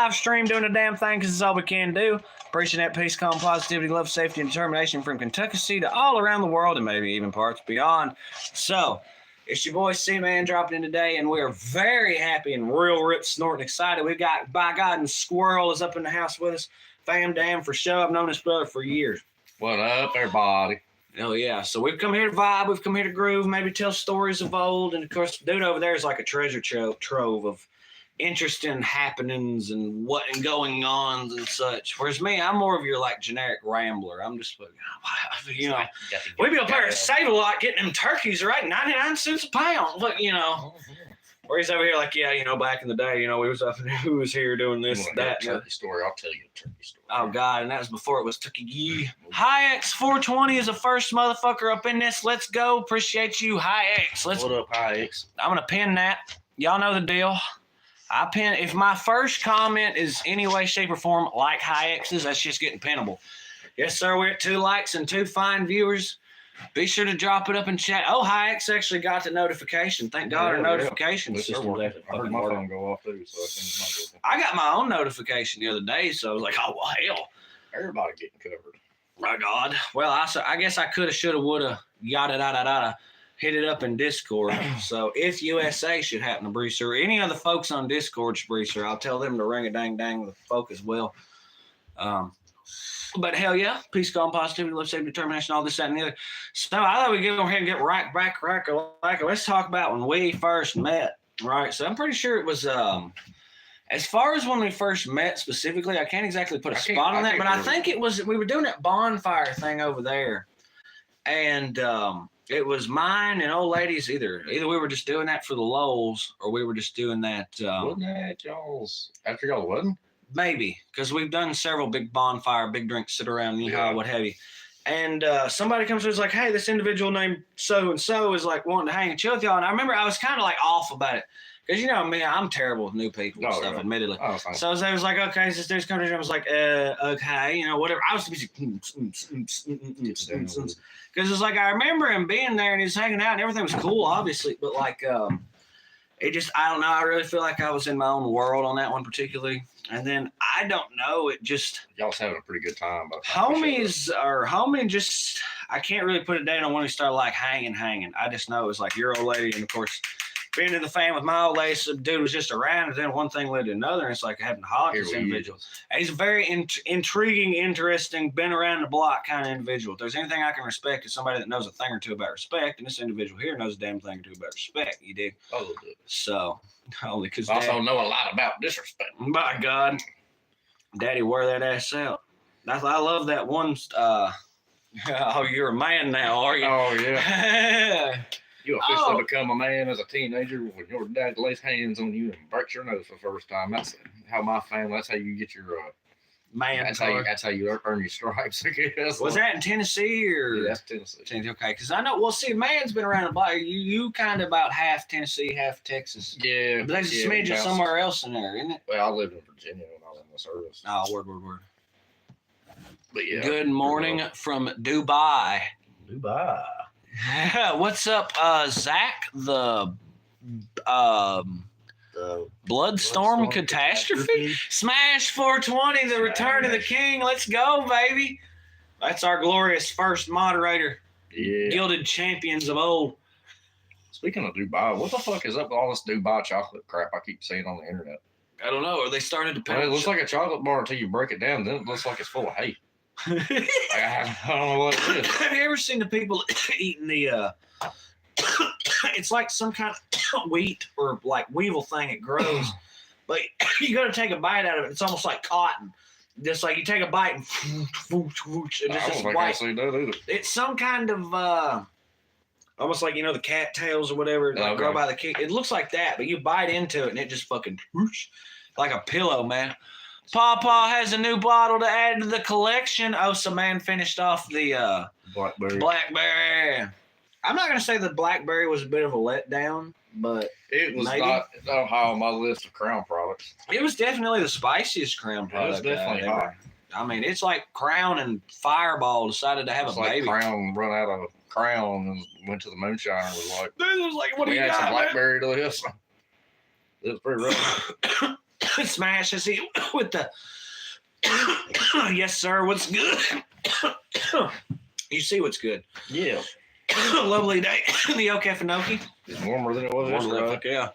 live stream doing a damn thing because it's all we can do. Preaching that peace, calm, positivity, love, safety, and determination from Kentucky to all around the world and maybe even parts beyond. So, it's your boy C-Man dropping in today, and we're very happy and real rip snorting excited. We've got, by God, and Squirrel is up in the house with us. Fam damn for show. I've known this brother for years. What up, everybody? Oh, yeah. So we've come here to vibe. We've come here to groove, maybe tell stories of old. And, of course, the dude over there is like a treasure trove of interesting happenings and what and going on and such. Whereas me, I'm more of your, like, generic rambler. I'm just, you know, we be up there at Save-A-Lot getting them turkeys, right? 99 cents a pound. But, you know. Or he's over here like, yeah, you know, back in the day, you know, we was up and who was here doing this, that. Turkey story. I'll tell you a turkey story. Oh, God, and that was before it was turkey. Hi-X 420 is the first motherfucker up in this. Let's go. Appreciate you, Hi-X. What up, Hi-X? I'm going to pin that. Y'all know the deal. I pin, if my first comment is any way, shape, or form like Hi-X's, that's just getting pinnable. Yes, sir, we're at 2 likes and 2 fine viewers. Be sure to drop it up in chat. Oh, Hi-X actually got the notification. Thank God our notification system. I heard my phone go off too, so I think it I got my own notification the other day, so I was like, oh, well, hell. Everybody getting covered. My God. Well, I guess I coulda, shoulda, woulda, yada, yada, yada, hit it up in Discord. So if USA should happen to breach her, or any other folks on Discord should breach her, I'll tell them to ring a dang with folk as well. But hell yeah, peace, calm, positivity, love, safety, determination, all this, that, and the other. So I thought we'd get over here and get right back. Let's talk about when we first met, right? So I'm pretty sure it was, as far as when we first met specifically, I can't exactly put a spot on that, but I think it was, we were doing that bonfire thing over there. And it was mine and old ladies, either we were just doing that for the lulz, or we were just doing that. Wasn't that y'all's, after y'all wedding? Maybe, because we've done several big bonfire, big drinks, sit around, what have you. And somebody comes to us like, hey, this individual named so-and-so is like wanting to hang and chill with y'all. And I remember I was kind of like off about it. Because, you know me, I'm terrible with new people and stuff, admittedly. So I was like, okay, so this dude's coming to me. I was like, okay, you know, whatever. I was busy. Because it's like, I remember him being there and he was hanging out and everything was cool, obviously. But like, it just, I don't know. I really feel like I was in my own world on that one particularly. And then I don't know. It just, y'all was having a pretty good time. Homie just, I can't really put it down on when we started like hanging. I just know it was like your old lady. And of course, being in the fan with my old lady, some dude was just around. And then one thing led to another. And it's like having to holler at this individual. And he's a very intriguing, interesting, been around the block kind of individual. If there's anything I can respect, it's somebody that knows a thing or two about respect. And this individual here knows a damn thing or two about respect. You dig? Oh, so. Only because I also know a lot about disrespect. My God, Daddy, wear that ass out. I love that one. Oh, you're a man now, are you? Oh yeah. You officially become a man as a teenager when your dad lays hands on you and breaks your nose for the first time. That's how my family. That's how you get your man. That's how you earn your stripes. I guess. Was that in Tennessee or? Yeah, that's Tennessee. Okay, because I know. Well, see, man's been around the block. You kind of about half Tennessee, half Texas. Yeah, but there's a smidge of somewhere else in there, isn't it? Well, I lived in Virginia when I was in the service. Oh, word. But yeah. Good morning from Dubai. What's up, Zach? The Bloodstorm Catastrophe? Smash 420, the return of the king. Let's go, baby. That's our glorious first moderator. Yeah. Gilded champions of old. Speaking of Dubai, what the fuck is up with all this Dubai chocolate crap I keep seeing on the internet? I don't know. Are they starting to it looks like a chocolate bar until you break it down. Then it looks like it's full of hay. I don't know what it is. Have you ever seen the people eating the it's like some kind of wheat or like weevil thing. It grows, but you got to take a bite out of it. It's almost like cotton. Just like you take a bite and it's just white. It's some kind of almost like, you know, the cattails or whatever that grow by the key. It looks like that, but you bite into it and it just fucking like a pillow, man. Pawpaw has a new bottle to add to the collection. Oh, so man finished off the blackberry. I'm not going to say the blackberry was a bit of a letdown, but it was not high on my list of Crown products. It was definitely the spiciest Crown product. It was definitely high. I mean, it's like Crown and Fireball decided to have a baby. Crown run out of Crown and went to the moonshine and was like, dude, it was like, what do you got? We had some blackberry to this. It was pretty rough. Smash, I see with the yes, sir. What's good? You see what's good. Yeah. Lovely day in the Okefenokee. It's warmer than it was yesterday. Yeah.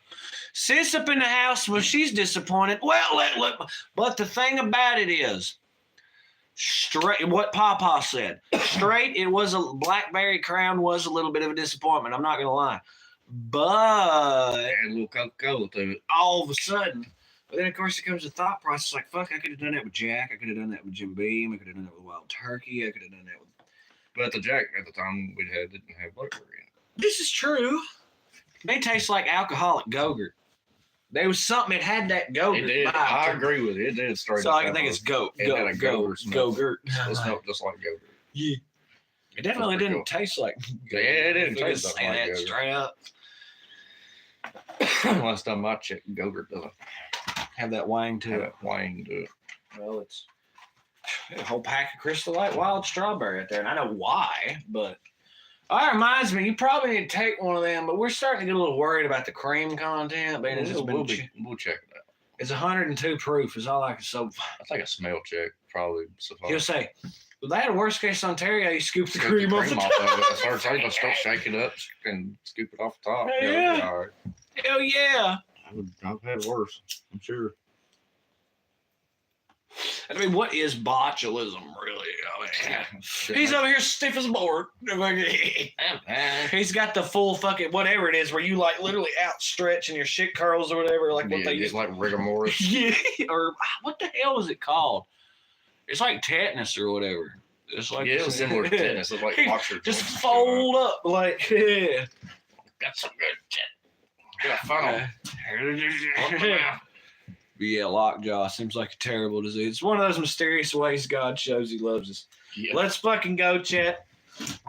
Sis up in the house, well, she's disappointed. Well, but the thing about it is, straight what Papa said. Straight, it was a Blackberry Crown was a little bit of a disappointment. I'm not gonna lie, but Add a little Coca-Cola to it. all of a sudden, but then of course it comes to thought process like, fuck, I could have done that with Jack. I could have done that with Jim Beam. I could have done that with Wild Turkey. I could have done that with. But the Jack at the time we had didn't have Blackberry in it. This is true. They taste like alcoholic Go-Gurt. There was something that had that Go-Gurt. It did. vibe. I agree with it. It did straight So up. I can think it's Go-Gurt. It had a Go-Gurt smell. Go-Gurt. It smelled just like Go-Gurt. Yeah. It definitely Pretty didn't taste like. Yeah, it didn't If we taste just like say that Go-Gurt. straight up. Last time I checked, Go-Gurt doesn't Have that wang have to it. that wang to it. Well, it's a whole pack of Crystal Light Wild Strawberry out there, and I know why, but. Oh, that reminds me, you probably need to take one of them, but we're starting to get a little worried about the cream content. But We'll check it out. It's 102 proof, is all I can say. I think a smell check probably suffice. He'll say, well, they had a worst case Ontario, you scoop the Scoop cream off the top. of it. Start shaking it up and scoop it off the top. Hell It'll be yeah. all right. Hell yeah. I've had worse, I'm sure. I mean, what is botulism, really? I mean, he's over here stiff as a board. He's got the full fucking whatever it is where you like literally outstretch and your shit curls or whatever, like what Yeah, they it's use. like rigor mortis. Yeah, or what the hell is it called? It's like tetanus or whatever. It's like Yeah, it was similar to tetanus. It's like boxer Just joints. fold up like yeah. Got some good shit. Got funnel. Yeah, lockjaw seems like a terrible disease. It's one of those mysterious ways God shows He loves us. Yeah. Let's fucking go, chat.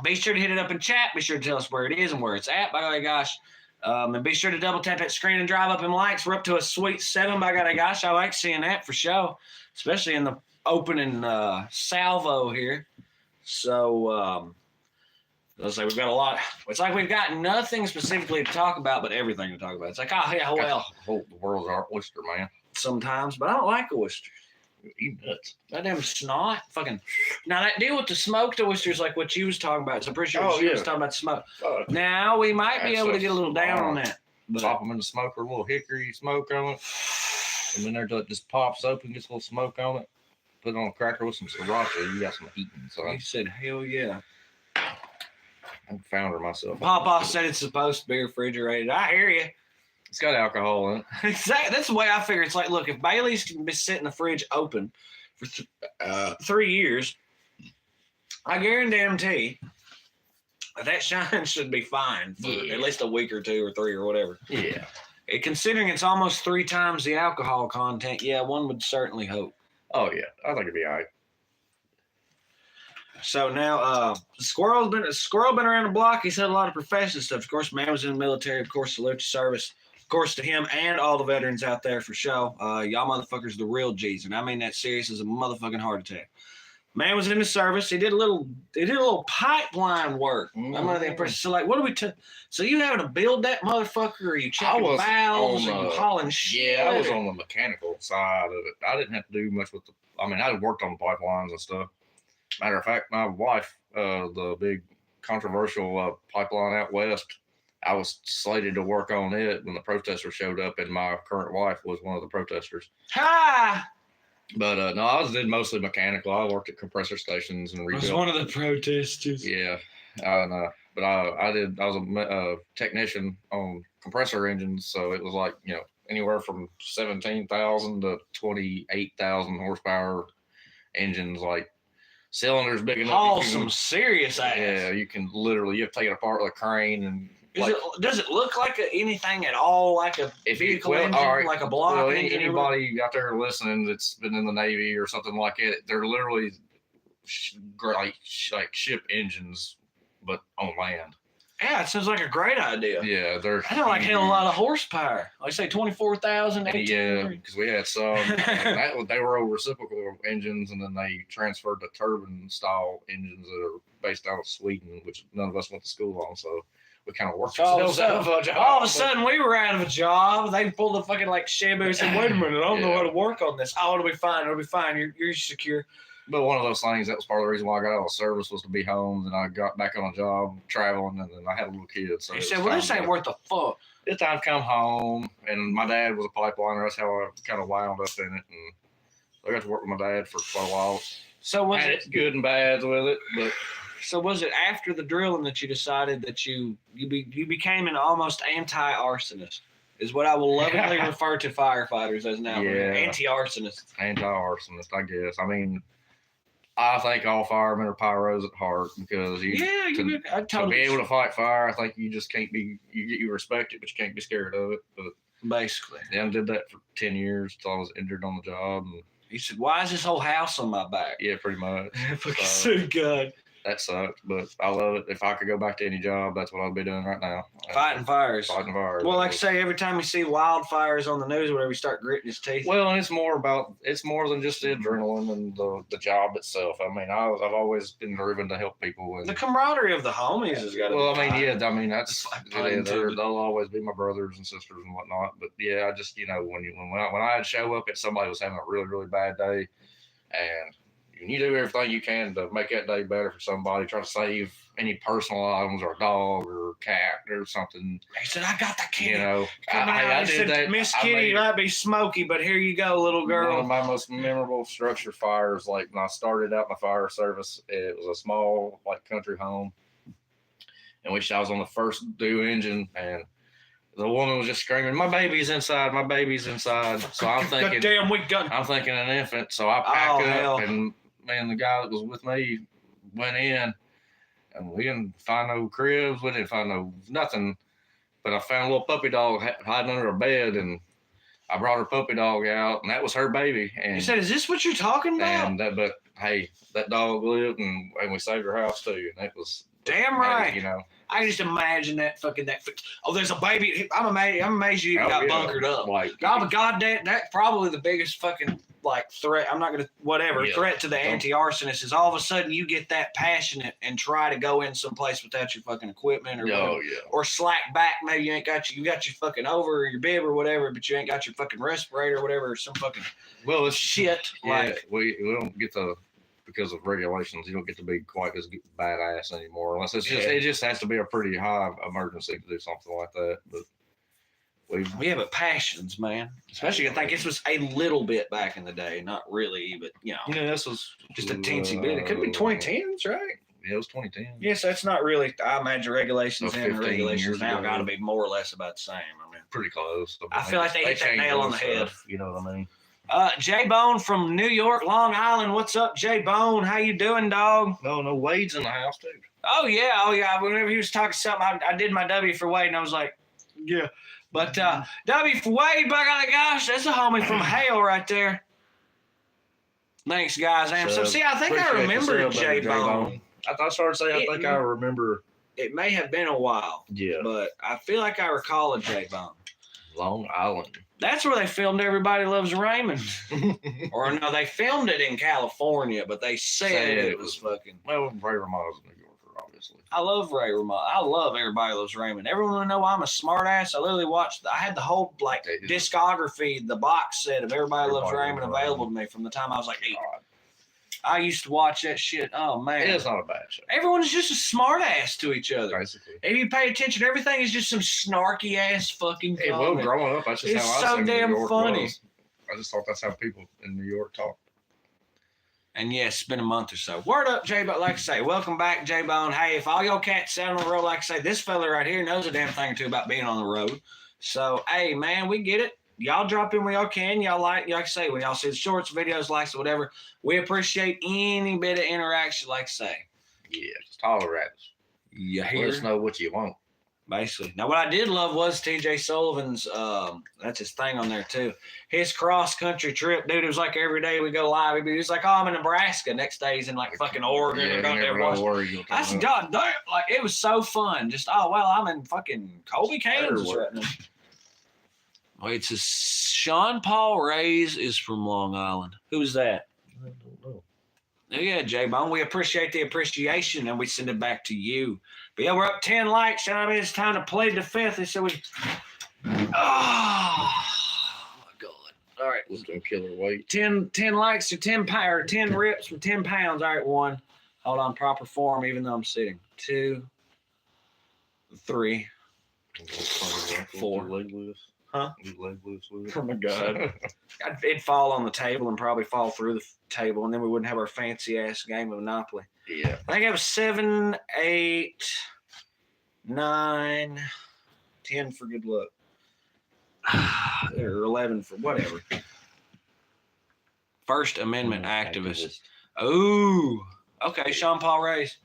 Be sure to hit it up in chat. Be sure to tell us where it is and where it's at. By golly gosh. And be sure to double tap that screen and drive up in likes. We're up to a sweet 7. By golly gosh, I like seeing that for sure, especially in the opening salvo here. So let's say we've got a lot. It's like we've got nothing specifically to talk about, but everything to talk about. It's like, oh yeah, well, The world's our oyster, man. sometimes, but I don't like oysters. You nuts. That damn snot, fucking. Now that deal with the smoked oysters, like what you was talking about. So I'm pretty sure Oh, she was yeah. talking about smoke. Uh, Now we might be That's able to a- get a little down on that. But Pop them in the smoker, a little hickory smoke on it. And then there just pops open, gets a little smoke on it. Put it on a cracker with some sriracha. You got some heating. So he said, "Hell yeah." I found her myself. Papa said it's supposed to be refrigerated. I hear you. It's got alcohol in it. Exactly. That's the way I figure. It's like, look, if Bailey's can be sitting in the fridge open for 3 years, I guarantee that shine should be fine for Yeah. at least a week or 2 or 3 or whatever. Yeah. Considering it's almost 3 times the alcohol content, yeah, one would certainly hope. Oh, yeah. I think it'd be all right. So now, Squirrel been around the block. He's had a lot of professional stuff. Of course, man was in the military. Of course, salute to service. Of course, to him and all the veterans out there for sure. Y'all motherfuckers, the real G's, and I mean that serious as a motherfucking heart attack. Man was in the service. He did a little pipeline work. I'm under the impression. So like, what do we? So you having to build that motherfucker? Or you checking was valves? on Or you the- hauling shit? Yeah, I was on the mechanical side of it. I didn't have to do much with the. I mean, I worked on the pipelines and stuff. Matter of fact, my wife, the big controversial pipeline out west, I was slated to work on it when the protesters showed up, and my current wife was one of the protesters. Hi. But no, I did mostly mechanical. I worked at compressor stations and I was rebuilt. one of the protesters. Yeah, but I was a technician on compressor engines, so it was like anywhere from 17,000 to 28,000 horsepower engines, like cylinders big enough. Oh, you can- some serious ass. yeah, you can literally you have to take it apart with a crane and. Like, Does it look like anything at all like a vehicle engine, all right, like a block well, engine? anybody out there listening that's been in the Navy or something like it, they're literally like ship engines, but on land. Yeah, it sounds like a great idea. Yeah, they're. I know, like hell, a lot of horsepower. Like say 24,000. Yeah, because we had some. And they were reciprocal engines, and then they transferred to turbine style engines that are based out of Sweden, which none of us went to school on. So we kind of worked So all of a ourselves out of a job. All of a sudden, we were out of a job. They pulled a fucking like Shabu and said, "Wait a minute, I don't know how to work on this." Oh, it'll be fine. It'll be fine. You're secure. But one of those things, that was part of the reason why I got out of service, was to be home. Then I got back on a job traveling, and then I had a little kid. So you said, "Well, this ain't worth a fuck." It's time to come home, and my dad was a pipeliner. That's how I kind of wound up in it, and I got to work with my dad for quite a while. So was it good and bad with it? But so was it after the drilling that you decided that you became an almost anti-arsonist? Is what I will lovingly refer to firefighters as now. Yeah. Anti-arsonist. Anti-arsonist, I guess. I mean, I think all firemen are pyros at heart, because to be able to fight fire, I think you just can't be. You respect it, but you can't be scared of it. But basically, yeah, I did that for 10 years until I was injured on the job. And he said, "Why is this whole house on my back?" Yeah, pretty much. Fucking so good. That sucked, but I love it. If I could go back to any job, that's what I'd be doing right now. Fighting fires. Fighting fires. Well, like I say, every time you see wildfires on the news or whatever, you start gritting his teeth. Well, and it's more than just the adrenaline and the job itself. I mean, I've always been driven to help people. And the camaraderie of the homies has got to well, be I mean, yeah, I mean, they'll always be my brothers and sisters and whatnot. But yeah, I just, when I'd show up at somebody who was having a really, really bad day, and you do everything you can to make that day better for somebody, try to save any personal items or a dog or a cat or something. He said, "I got the kitty." I did that. Miss Kitty might be smoky, but here you go, little girl. One of my most memorable structure fires, like when I started out my fire service, it was a small, like, country home. And I was on the first due engine, and the woman was just screaming, "My baby's inside, my baby's inside." So I'm thinking, damn, I'm thinking an infant. So I pack up, and man, the guy that was with me went in, and we didn't find no cribs, we didn't find nothing. But I found a little puppy dog hiding under a bed, and I brought her puppy dog out, and that was her baby. And you said, "Is this what you're talking about?" But hey, that dog lived, and we saved her house too, and it was damn right. I just imagine that. Oh, there's a baby. I'm amazed you even got bunkered up. Like, goddamn, that's probably the biggest fucking threat. I'm not gonna threat to the anti-arsonist is all of a sudden you get that passionate and try to go in someplace without your fucking equipment or slack back. Maybe you got your fucking over or your bib or whatever, but you ain't got your fucking respirator or whatever, or some fucking it's shit. Yeah, we don't get because of regulations, you don't get to be quite as badass anymore, unless it just has to be a pretty high emergency to do something like that. But but passions, man. Especially, I think this was a little bit back in the day, not really, but this was just a teensy bit. It could be 2010s, right? Yeah, it was 2010. Yes, that's not really. I imagine regulations and regulations now got to be more or less about the same. I mean, pretty close. I feel like they hit that nail on the head. You know what I mean? J Bone from New York, Long Island. What's up, J Bone? How you doing, dog? No, Wade's in the house too. Oh yeah. Whenever he was talking something, I did my W for Wade, and I was like, yeah. But W for Wade, by golly gosh, that's a homie from Hale right there. Thanks, guys. So see, I think I remember J Bone. I started saying I think I remember. It may have been a while. Yeah. But I feel like I recall a J Bone. Long Island. That's where they filmed Everybody Loves Raymond. Or no, they filmed it in California, but they said it was fucking. Well, Ray Romano's a New Yorker, obviously. I love Ray Romano. I love Everybody Loves Raymond. Everyone will know I'm a smart ass. I literally watched. I had the whole discography, the box set of Everybody Loves Raymond available to me from the time I was like 8. God. I used to watch that shit. Oh man, it is not a bad show. Everyone is just a smart ass to each other. Basically, if you pay attention, everything is just some snarky ass fucking. Hey, well, growing up, that's just it's how I so damn New York funny. Was. I just thought that's how people in New York talk. And yes, it's been a month or so. Word up, J-Bone. Like I say, welcome back, J-Bone. Hey, if all your cats out on the road, like I say, this fella right here knows a damn thing or two about being on the road. So, hey, man, we get it. Y'all drop in where y'all can. Y'all like I say, when y'all see the shorts, videos, likes, whatever, we appreciate any bit of interaction, like I say. Yeah, just holler at us. You Let hear? us know what you want. Basically. Now, what I did love was TJ Sullivan's, that's his thing on there, too. His cross-country trip, dude, it was like every day we go live. He was like, oh, I'm in Nebraska. Next day he's in, like, fucking Oregon. Yeah, I said, God damn, like, it was so fun. Just, oh, well, I'm in fucking Colby, Kansas right now. Wait, it says Sean Paul Reyes is from Long Island. Who's that? I don't know. Yeah, J-Bone, we appreciate the appreciation and we send it back to you. But yeah, we're up 10 likes. You know what I mean? It's time to plead the fifth. They said we. Oh, my God. All right. Let's do killer weight. 10 likes or 10 power, 10 rips from 10 pounds. All right, 1. Hold on, proper form, even though I'm sitting. 2, 3, 4. Leg loose. Huh? Leg loose with it. Oh my God. It'd fall on the table and probably fall through the table, and then we wouldn't have our fancy ass game of Monopoly. Yeah. I think I was 7, 8, 9, 10 for good luck. Or 11 for whatever. First Amendment activist. Oh, okay. Sean Paul Ray's.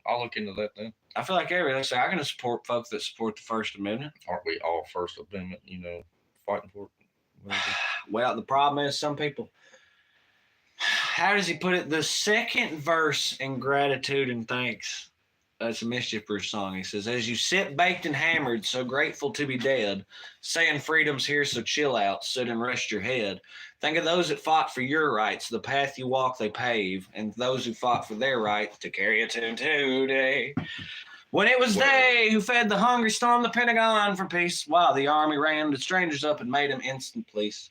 I'll look into that then. I feel like everything. So I'm going to support folks that support the First Amendment. Aren't we all First Amendment, fighting for it? Well, the problem is some people. How does he put it? The second verse in Gratitude and Thanks. That's a Mischief Brew song. He says, as you sit baked and hammered, so grateful to be dead, saying freedom's here, so chill out, sit and rest your head. Think of those that fought for your rights, the path you walk they pave, and those who fought for their right to carry it to today. When it was they who fed the hungry, stormed the Pentagon for peace, while the army rammed strangers up and made them instant police.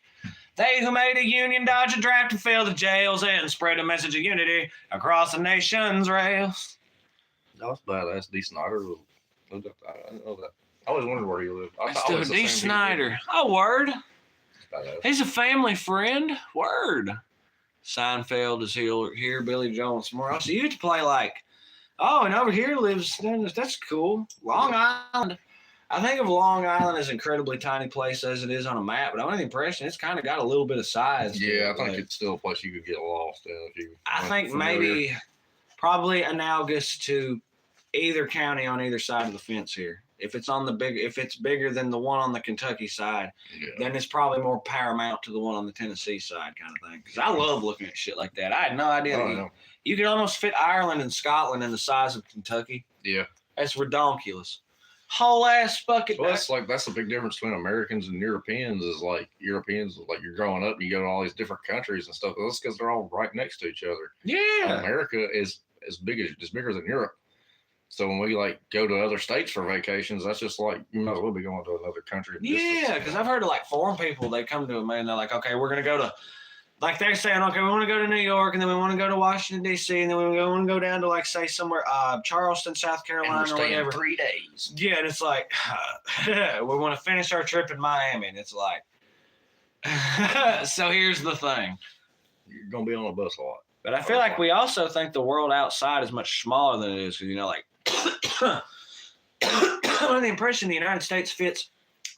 They who made a union dodge a draft to fill the jails and spread a message of unity across the nation's rails. That was badass. D. Snyder lived up there. I didn't know that. I always wondered where he lived. That's D. Snyder. Oh, word. He's a family friend. Word. Seinfeld is here. Billy Joel and some more. So you get to play and over here lives, that's cool. Long Island. I think of Long Island as an incredibly tiny place as it is on a map, but I'm under the impression it's kind of got a little bit of size. Yeah, I think it's still a place you could get lost in if you. I think maybe probably analogous to either county on either side of the fence here. If it's bigger than the one on the Kentucky side, then it's probably more paramount to the one on the Tennessee side, kind of thing. Because I love looking at shit like that. I had no idea you could almost fit Ireland and Scotland in the size of Kentucky. Yeah, that's redonkulous. Whole ass bucket. Well, that's the big difference between Americans and Europeans. Is Europeans, you're growing up and you go to all these different countries and stuff. That's because they're all right next to each other. Yeah, America is bigger than Europe. So when we go to other states for vacations, that's just you might as well be going to another country. Yeah, because I've heard of foreign people. They come to me and they're like, okay, we're gonna go to. They're saying, okay, we want to go to New York, and then we want to go to Washington, D.C., and then we want to go down to, say, somewhere, Charleston, South Carolina, or whatever. 3 days. Yeah, and it's we want to finish our trip in Miami, and it's so here's the thing. You're going to be on a bus a lot. But I feel like we also think the world outside is much smaller than it is, because, I'm under the impression the United States fits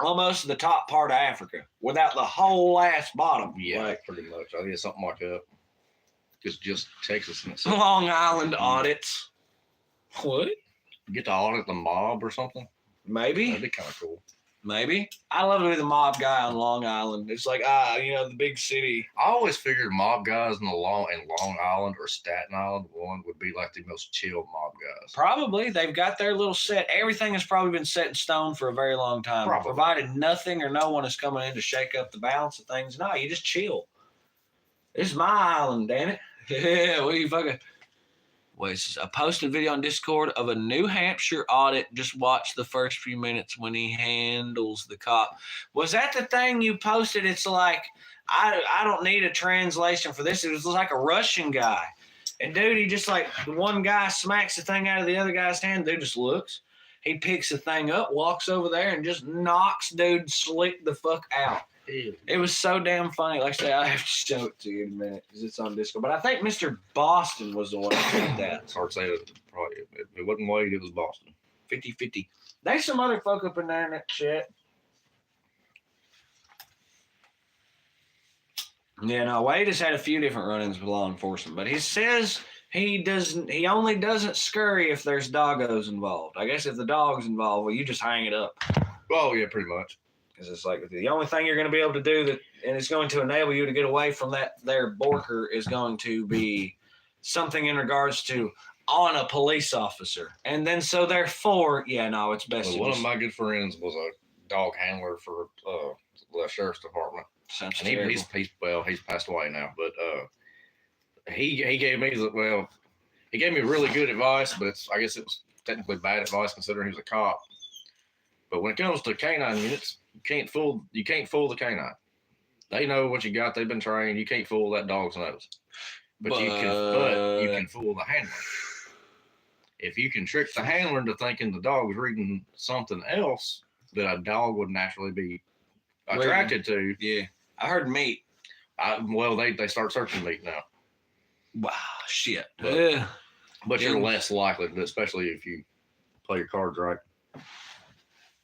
almost the top part of Africa without the whole ass bottom. Yeah, pretty much. I guess something like that. Just Texas and itself. Long Island audits. What? Get to audit the mob or something? Maybe. That'd be kind of cool. Maybe. I love to be the mob guy on Long Island. It's the big city. I always figured mob guys in Long Island or Staten Island would be the most chill mob guys. Probably. They've got their little set. Everything has probably been set in stone for a very long time. Probably. Provided nothing or no one is coming in to shake up the balance of things. No, you just chill. This is my island, damn it. Yeah, what are you fucking... Wait, a posted video on Discord of a New Hampshire audit. Just watch the first few minutes when he handles the cop. Was that the thing you posted? It's I don't need a translation for this. It was like a Russian guy. And dude, he just the one guy smacks the thing out of the other guy's hand. Dude just looks. He picks the thing up, walks over there, and just knocks dude slick the fuck out. It was so damn funny. Like I say, I have to show it to you in a minute because it's on Discord. But I think Mr. Boston was the one who did that. It's hard to say. Probably it wasn't Wade. It was Boston. 50-50. There's some other folk up in there in that chat. Yeah, no, Wade has had a few different run-ins with law enforcement, but he says he only doesn't scurry if there's doggos involved. I guess if the dog's involved, well, you just hang it up. Oh, yeah, pretty much. Because it's the only thing you're going to be able to do and it's going to enable you to get away from that there borker is going to be something in regards to on a police officer. And then so therefore, it's best. Well, one of my good friends was a dog handler for the sheriff's department. Sounds and he's passed away now, but he gave me he gave me really good advice, but I guess it was technically bad advice considering he was a cop. But when it comes to canine units, you can't fool the canine. They know what you got. They've been trained. You can't fool that dog's nose. But you can fool the handler. If you can trick the handler into thinking the dog's reading something else that a dog would naturally be attracted to. Yeah. I heard meat. They start searching meat now. Wow, shit. But you're less likely, especially if you play your cards right.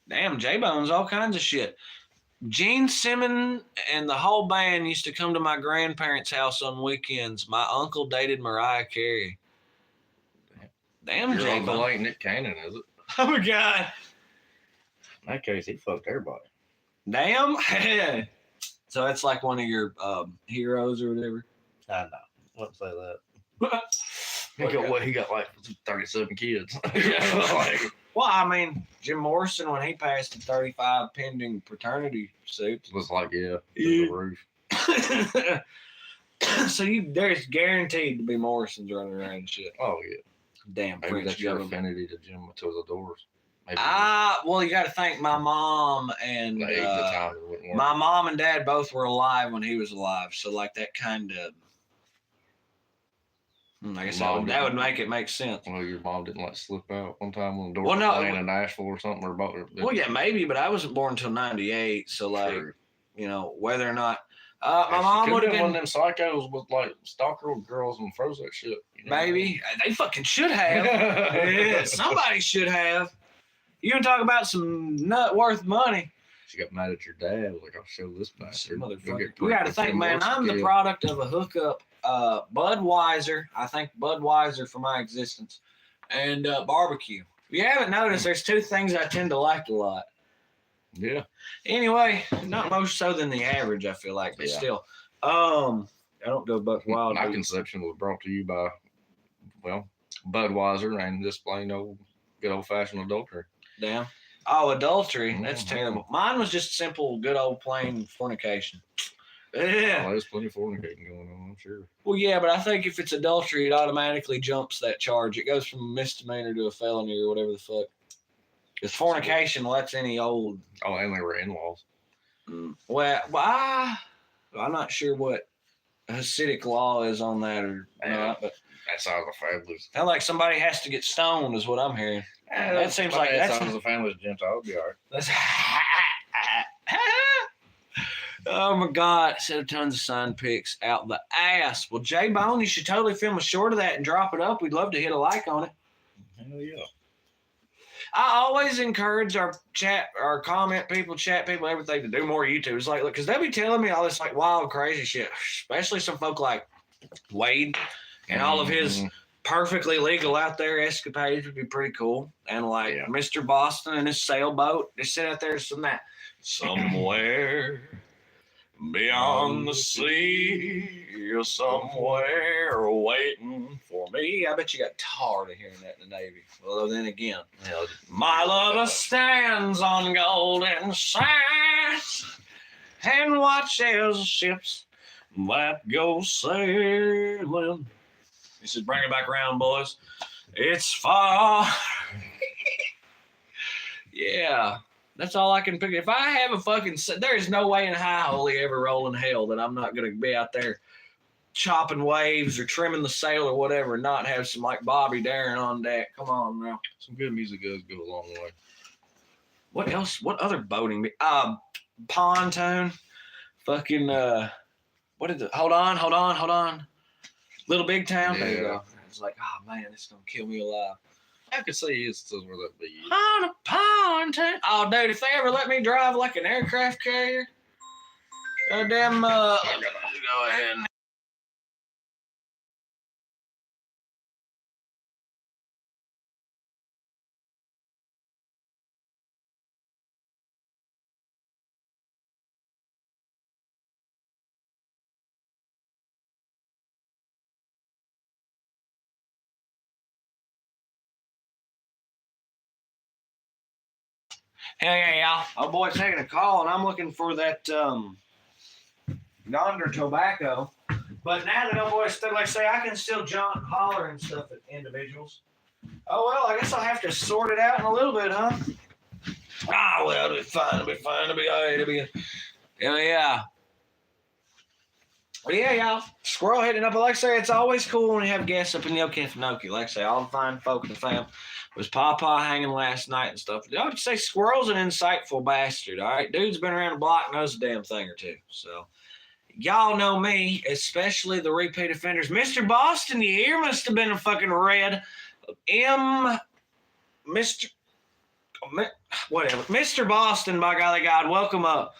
Damn, J-Bone's all kinds of shit. Gene Simmons and the whole band used to come to my grandparents' house on weekends. My uncle dated Mariah Carey. Damn, Your uncle J-Bone. ain't Nick Cannon, is it? Oh, my God. In that case, he fucked everybody. Damn. So that's like one of your heroes or whatever? I know. I wouldn't say that. He got like 37 kids. Well, I mean, Jim Morrison, when he passed at 35 pending paternity suits. Was like, through the roof. So there's guaranteed to be Morrisons running around and shit. Oh, yeah. Damn, maybe French that's your government. affinity to Jim to the Doors. Well, you got to thank my mom and my mom and dad both were alive when he was alive, so like that kind of. I guess that would make sense. Well, your mom didn't like slip out one time when the Doors were playing in Nashville or something, or both. Well, yeah, maybe, but I wasn't born until '98, so like, whether or not. My mom would have been one of them psychos with like stalker girls and froze that shit. Maybe they fucking should have. Yeah, somebody should have. You want to talk about some nut worth money? She got mad at your dad. Like, I'll show this bastard. Motherfucker. We got to think, man. I'm the product of a hookup. Budweiser. I thank Budweiser for my existence, and barbecue. If you haven't noticed, there's two things I tend to like a lot. Yeah. Anyway, not most so than the average, I feel like, but still. I don't go buck wild. My conception was brought to you by, Budweiser and just plain old, good old fashioned adultery. Damn. Oh, adultery. That's terrible. Mine was just simple, good old plain fornication. Yeah. Oh, there's plenty of fornicating going on, I'm sure. Well, yeah, but I think if it's adultery, it automatically jumps that charge. It goes from a misdemeanor to a felony or whatever the fuck. It's fornication, well, that's any old. Oh, and they were in-laws. Well, I'm not sure what Hasidic law is on that or not, but that's how the families. Sounds like somebody has to get stoned, is what I'm hearing. That seems like that's how the family's Gentile. I'll be all right. Oh my God! I sent tons of sign pics out the ass. Well, J-Bone, you should totally film a short of that and drop it up. We'd love to hit a like on it. Hell yeah. I always encourage our chat people, everything to do more YouTube. It's like, look, because they'll be telling me all this like wild, crazy shit, especially some folk like Wade and all of his perfectly legal out there escapades would be pretty cool. And like Mr. Boston and his sailboat, they sit out there somewhere beyond the sea, you're somewhere waiting for me. I bet you got tired of hearing that in the Navy. Well, then again, my lover stands on golden sands and watches ships that go sailing. He said, bring it back around, boys. It's far. Yeah. That's all I can pick. If I have a fucking, there's no way in high holy ever roll in hell that I'm not going to be out there chopping waves or trimming the sail or whatever and not have some like Bobby Darin on deck. Come on now. Some good music does go a long way. What else? What other boating? Pontoon. Fucking, what is it? Hold on. Little Big Town. Yeah. There you go. It's like, oh man, it's going to kill me alive. I could see it's where that be. On a pontoon. Oh, dude, if they ever let me drive like an aircraft carrier, goddamn, go ahead. Hell yeah, y'all. Oh, boy, taking a call, and I'm looking for that yonder tobacco. But now that old boys still, like say, I can still jaunt and holler and stuff at individuals. Oh well, I guess I'll have to sort it out in a little bit, huh? Ah, well, it'll be fine. It'll be fine. It'll be all right. It'll be. Yeah. Well, yeah, y'all. Squirrel hitting up. But like I say, it's always cool when you have guests up in the Okefenokee. Like I say, all the fine folk in the fam. Was Papa hanging last night and stuff. I would say Squirrel's an insightful bastard, all right? Dude's been around the block, knows a damn thing or two. So, y'all know me, especially the repeat offenders. Mr. Boston, your ear must have been a fucking red. Mr. Boston, by golly God, welcome up.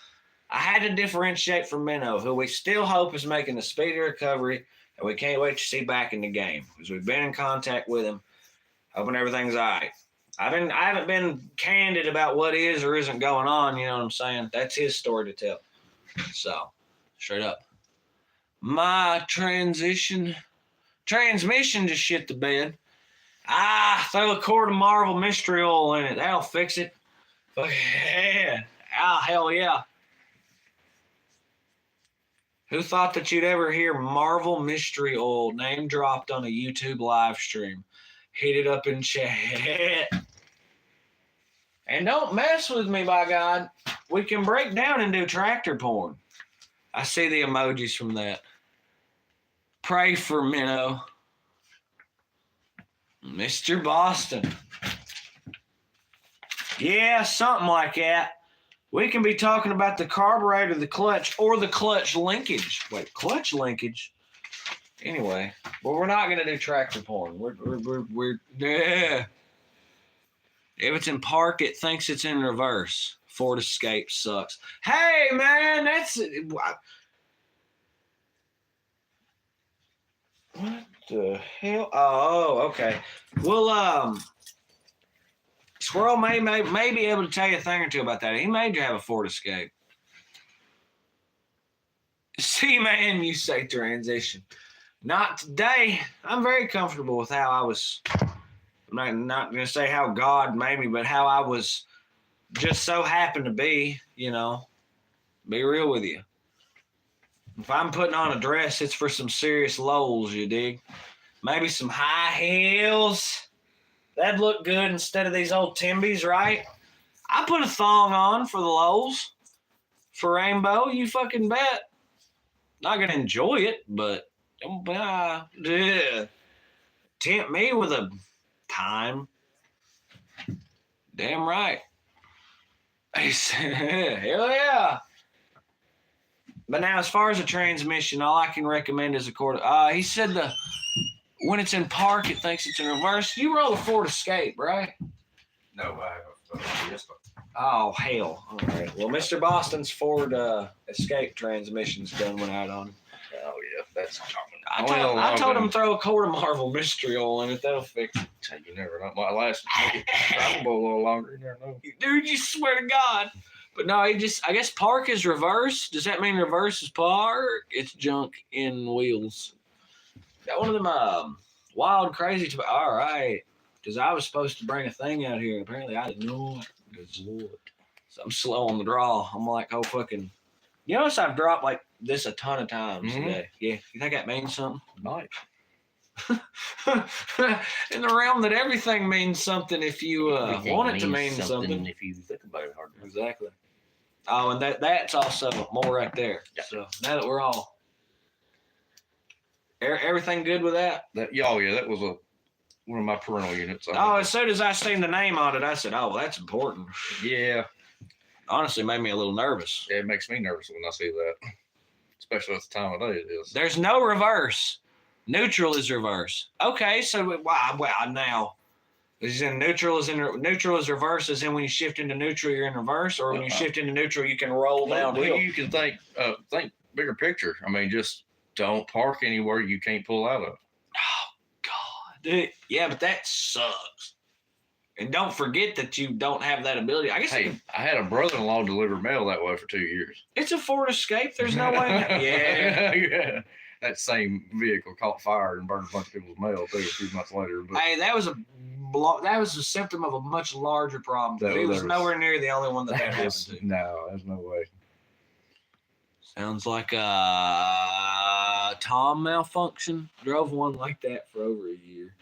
I had to differentiate from Minnow, who we still hope is making a speedy recovery, and we can't wait to see back in the game, because we've been in contact with him. Hoping everything's all right. I haven't been candid about what is or isn't going on, you know what I'm saying? That's his story to tell. So, straight up. My transmission just shit the bed. Throw a quart of Marvel Mystery Oil in it. That'll fix it. Fuck yeah. Hell yeah. Who thought that you'd ever hear Marvel Mystery Oil name dropped on a YouTube live stream? Hit it up in chat. And don't mess with me, by God. We can break down and do tractor porn. I see the emojis from that. Pray for Minnow. Mr. Boston. Yeah, something like that. We can be talking about the carburetor, the clutch, or the clutch linkage. Wait, clutch linkage? Anyway, well, we're not gonna do tractor porn. We're yeah. If it's in park, it thinks it's in reverse. Ford Escape sucks. Hey man, that's what the hell? Oh, okay. Well, Squirrel may be able to tell you a thing or two about that. He made you have a Ford Escape. See, man, you say transition. Not today. I'm very comfortable with how I was. I'm not going to say how God made me, but how I was just so happened to be, you know. Be real with you. If I'm putting on a dress, it's for some serious lows, you dig? Maybe some high heels. That'd look good instead of these old Timbies, right? I put a thong on for the lows. For rainbow, you fucking bet. Not going to enjoy it, but tempt me with a time. Damn right. He said, hell yeah. But now, as far as a transmission, all I can recommend is a quarter. He said when it's in park, it thinks it's in reverse. You roll a Ford Escape, right? No, I haven't. Yes, Oh, hell. All right. Well, Mr. Boston's Ford Escape transmission's gun went out on him. Oh, yeah. That's common. I told him throw a quart of Marvel Mystery Oil in it. That'll fix it. You never know. My last travel a little longer. You never know. Dude, you swear to God. But no, I guess park is reverse. Does that mean reverse is park? It's junk in wheels. Got one of them wild, crazy. All right. Because I was supposed to bring a thing out here. Apparently, I didn't know it. Good Lord. So I'm slow on the draw. I'm like, oh, fucking. You notice I've dropped like this a ton of times today. Yeah. You think that means something? Nice. In the realm that everything means something if you want it to mean something. If you think about it hard. Exactly. Oh, and that's also more right there. Yeah. So now that we're all. Everything good with that? That was one of my parental units. As soon as I seen the name on it, I said, oh, well, that's important. Yeah. Honestly, made me a little nervous. Yeah, it makes me nervous when I see that. Especially at the time of day it is. There's no reverse. Neutral is reverse. Okay, so now is in neutral is reverse as in when you shift into neutral you're in reverse, or when you shift into neutral you can roll downhill. You can think bigger picture. I mean, just don't park anywhere you can't pull out of. Oh God, dude. Yeah, but that sucks. And don't forget that you don't have that ability. I guess. Hey, I had a brother-in-law deliver mail that way for 2 years. It's a Ford Escape. There's no way. Yeah. Yeah. That same vehicle caught fire and burned a bunch of people's mail too a few months later. But hey, that was a symptom of a much larger problem. He was nowhere near the only one that happened to. No, there's no way. Sounds like a Tom malfunction. Drove one like that for over a year.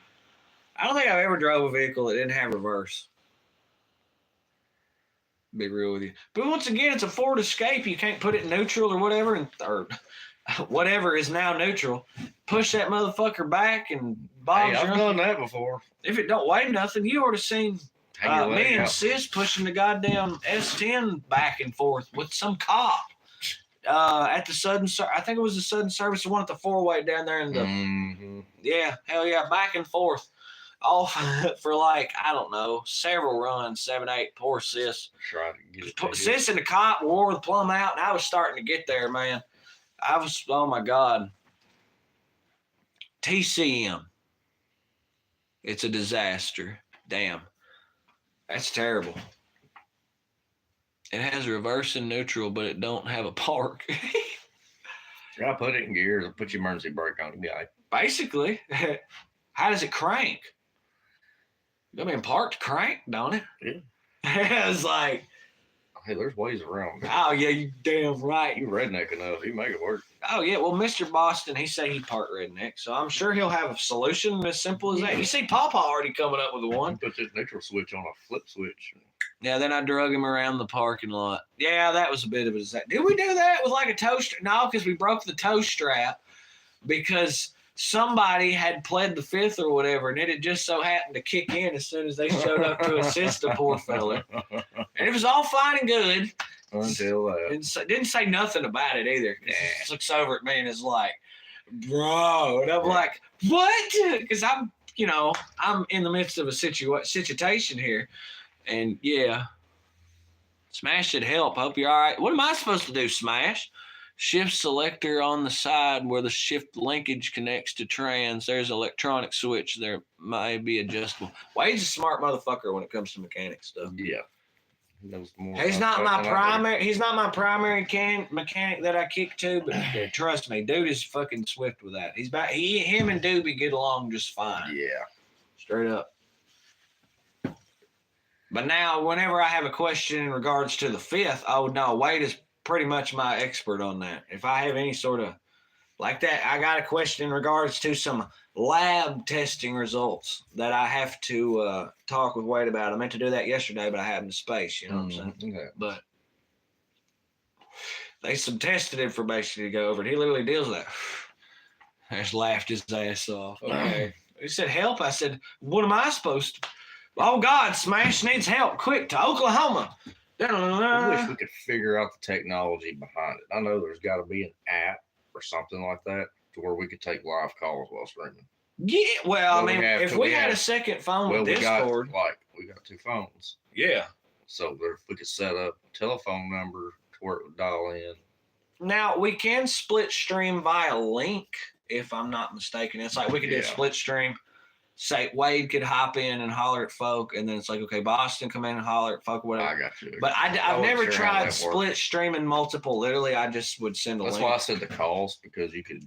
I don't think I've ever drove a vehicle that didn't have reverse. Be real with you. But once again, it's a Ford Escape. You can't put it in neutral or whatever, or whatever is now neutral. Push that motherfucker back and Hey, I've done that before. If it don't weigh nothing, you ought to seen me and Sis pushing the goddamn S10 back and forth with some cop at the Sudden. I think it was the Sudden Service, the one at the 4-way down there in the. Yeah, hell yeah, back and forth, all for like I don't know, several runs, 7, 8. Poor Sis. Try to get it. Sis and the cop wore the plumb out, and I was starting to get there, man. I was, oh my god. TCM. It's a disaster. Damn. That's terrible. It has reverse and neutral, but it don't have a park. Try to put it in gears and put your emergency brake on it, guy. Basically. How does it crank? I mean, parked crank, don't it? Yeah. It's like, hey, there's ways around it. Oh, yeah, you damn right. You redneck enough. You make it work. Oh, yeah. Well, Mr. Boston, he said he part redneck, so I'm sure he'll have a solution as simple as that. You see Pawpaw already coming up with one. Put this neutral switch on a flip switch. Yeah, then I drug him around the parking lot. Yeah, that was a bit of a disaster. Did we do that with like a toe strap? No, because we broke the toe strap because somebody had pled the fifth or whatever, and it had just so happened to kick in as soon as they showed up to assist the poor fella. And it was all fine and good. Until that. Didn't say nothing about it either. He just looks over at me and is like, bro. And I'm like, what? Because I'm in the midst of a situation here. And yeah, Smash should help. Hope you're all right. What am I supposed to do, Smash? Shift selector on the side where the shift linkage connects to trans. There's an electronic switch there. Might be adjustable. Wade's a smart motherfucker when it comes to mechanic stuff. Yeah. He knows more. He's not my primary. He's not my primary mechanic that I kick to, but trust me, dude is fucking swift with that. Him and Doobie get along just fine. Yeah. Straight up. But now, whenever I have a question in regards to the fifth, oh no, Wade is pretty much my expert on that. If I have any sort of like that, I got a question in regards to some lab testing results that I have to talk with Wade about. I meant to do that yesterday, but I happened to space, you know what I'm saying? Okay. But there's some tested information to go over. He literally deals with that. I just laughed his ass off. Okay. He said, help. I said, what am I supposed to? Oh, God, Smash needs help. Quick, to Oklahoma. I wish we could figure out the technology behind it. I know there's got to be an app or something like that to where we could take live calls while streaming. Yeah, well, I mean, if we had a second phone with Discord. We got 2 phones. Yeah. So if we could set up a telephone number to where it would dial in. Now, we can split stream via link, if I'm not mistaken. It's like we could do a split stream. Say Wade could hop in and holler at folk, and then it's like, okay, Boston come in and holler at folk, whatever. I got you. But I've never tried split streaming multiple. Literally, I just would send a link. That's why I said the calls, because you could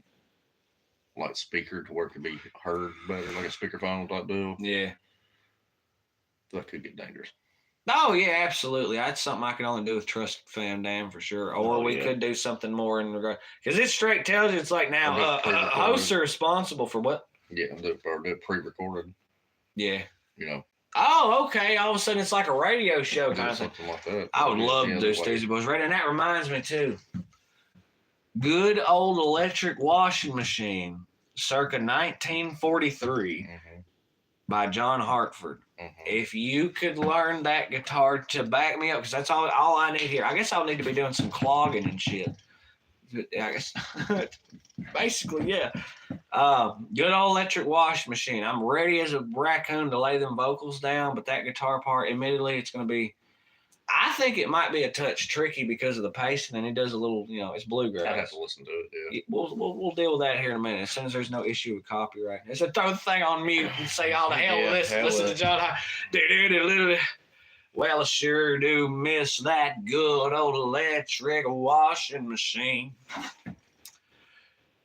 like speaker to where it could be heard better, like a speakerphone type deal. Yeah. That could get dangerous. Oh, yeah, absolutely. That's something I can only do with Trust Fam Dam for sure. Or we could do something more in regard. Because it straight tells you, it's like now, hosts are responsible for what? Yeah, do it pre-recorded. Yeah. You know. Oh, okay. All of a sudden, it's like a radio show kind of thing. Something like that. I would love to do Stoosey Boys Radio. And that reminds me, too. Good old electric washing machine, circa 1943, by John Hartford. If you could learn that guitar to back me up, because that's all I need here. I guess I'll need to be doing some clogging and shit. I guess basically, yeah. Good old electric wash machine. I'm ready as a raccoon to lay them vocals down, but that guitar part, admittedly, it's going to be. I think it might be a touch tricky because of the pacing, and it does a little, it's bluegrass. I'd have to listen to it. Yeah. We'll deal with that here in a minute. As soon as there's no issue with copyright, I said throw the thing on mute and say all the hell with this. Listen to John High. Well, I sure do miss that good old electric washing machine.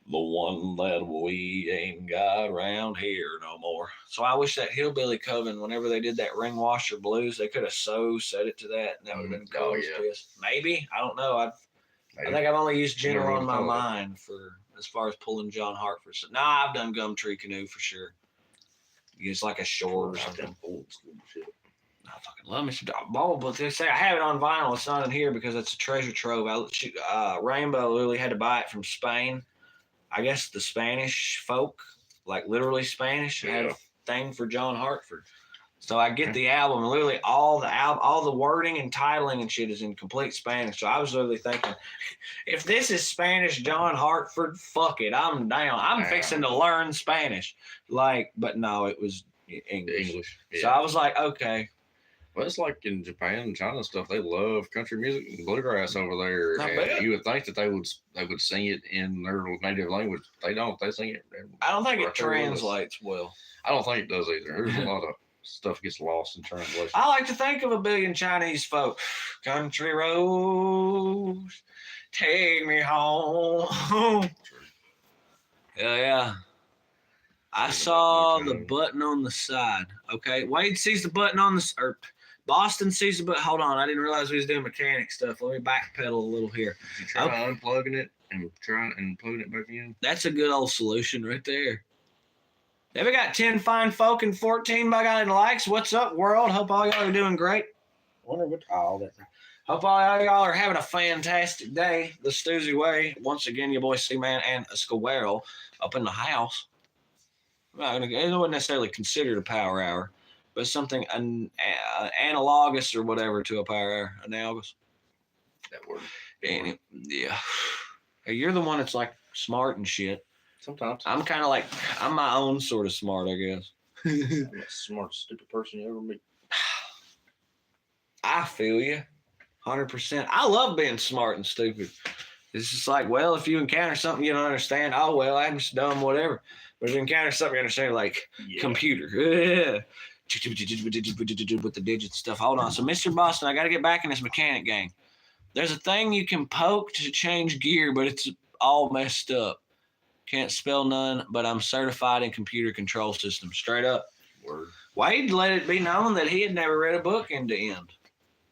The one that we ain't got around here no more. So I wish that Hillbilly Coven, whenever they did that Ring Washer Blues, they could have set it to that, and that would have been cool. Maybe. I don't know. I think I've only used General on my mind for as far as pulling John Hartford. So, I've done Gumtree Canoe for sure. It's like a short or something. Old school shit. I fucking love me some Ball, but they say I have it on vinyl. It's not in here because it's a treasure trove. Rainbow literally had to buy it from Spain. I guess the Spanish folk, like literally Spanish, had a thing for John Hartford. So I get the album, and literally all the wording and titling and shit is in complete Spanish. So I was literally thinking, if this is Spanish John Hartford, fuck it, I'm down. I'm fixing to learn Spanish. But no, it was English. Yeah. So I was like, okay. Well, it's like in Japan and China and stuff. They love country music and bluegrass over there. And you would think that they would sing it in their native language. They don't. They sing it. I don't think it translates well. I don't think it does either. There's a lot of stuff gets lost in translation. I like to think of a billion Chinese folk. Country roads, take me home. Yeah. I saw the button on the side. Okay, Wade sees the button on the or Boston sees the button. Hold on, I didn't realize we was doing mechanic stuff. Let me backpedal a little here. You try unplugging it and trying and plugging it back in. That's a good old solution right there. Have we got 10 fine folk and 14 by God likes? What's up, world? Hope all y'all are doing great. Wonder what all that. Hope all y'all are having a fantastic day. The Stoosey way. Once again, your boy Cman and a Squirrel up in the house. Well, it wasn't necessarily considered a power hour, but something analogous or whatever to a power hour. Analogous. That word. And yeah. Hey, you're the one that's like smart and shit. Sometimes. I'm kind of like, I'm my own sort of smart, I guess. I'm the smartest, stupid person you ever meet. I feel you. 100%. I love being smart and stupid. It's just like, well, if you encounter something you don't understand, oh, well, I'm just dumb, whatever. But if you encounter something you understand, like computer. With the digits stuff. Hold on. So, Mr. Boston, I got to get back in this mechanic game. There's a thing you can poke to change gear, but it's all messed up. Can't spell none, but I'm certified in computer control systems. Straight up. Word. Wade let it be known that he had never read a book end to end,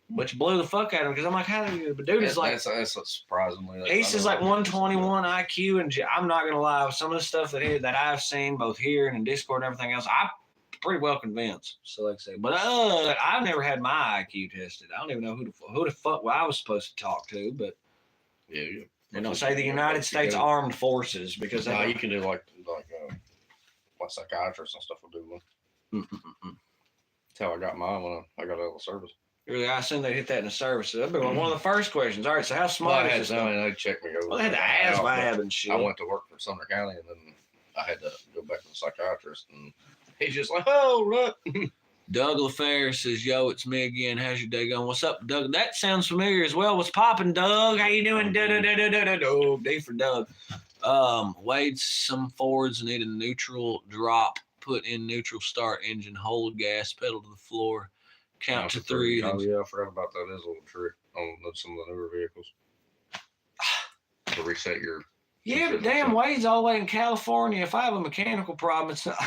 which blew the fuck out of him because I'm like, how do you? But dude is like, that's surprisingly. Ace is like 121 IQ, and I'm not gonna lie, some of the stuff that I've seen both here and in Discord and everything else, I'm pretty well convinced. So like I say, but I've never had my IQ tested. I don't even know who the fuck I was supposed to talk to, but yeah. They don't say the United States Armed Forces because you can do like psychiatrists and stuff will do one. That's how I got mine when I got out of the service. Really, I assume they hit that in the service. That'd be one of the first questions. All right, so how smart is this? They checked me over. Well, they had to ask my and shit. I went to work for Sumner County, and then I had to go back to the psychiatrist, and he's just like, "Oh, look." Doug LaFair says, yo, it's me again. How's your day going? What's up, Doug? That sounds familiar as well. What's popping, Doug? How you doing? D for Doug. Wade, some Fords need a neutral drop. Put in neutral start engine. Hold gas pedal to the floor. Count to 3. Oh, yeah, I forgot about that. That is a little trick on some of the newer vehicles. To reset your... Yeah, but damn, Wade's all the way in California. If I have a mechanical problem, it's not...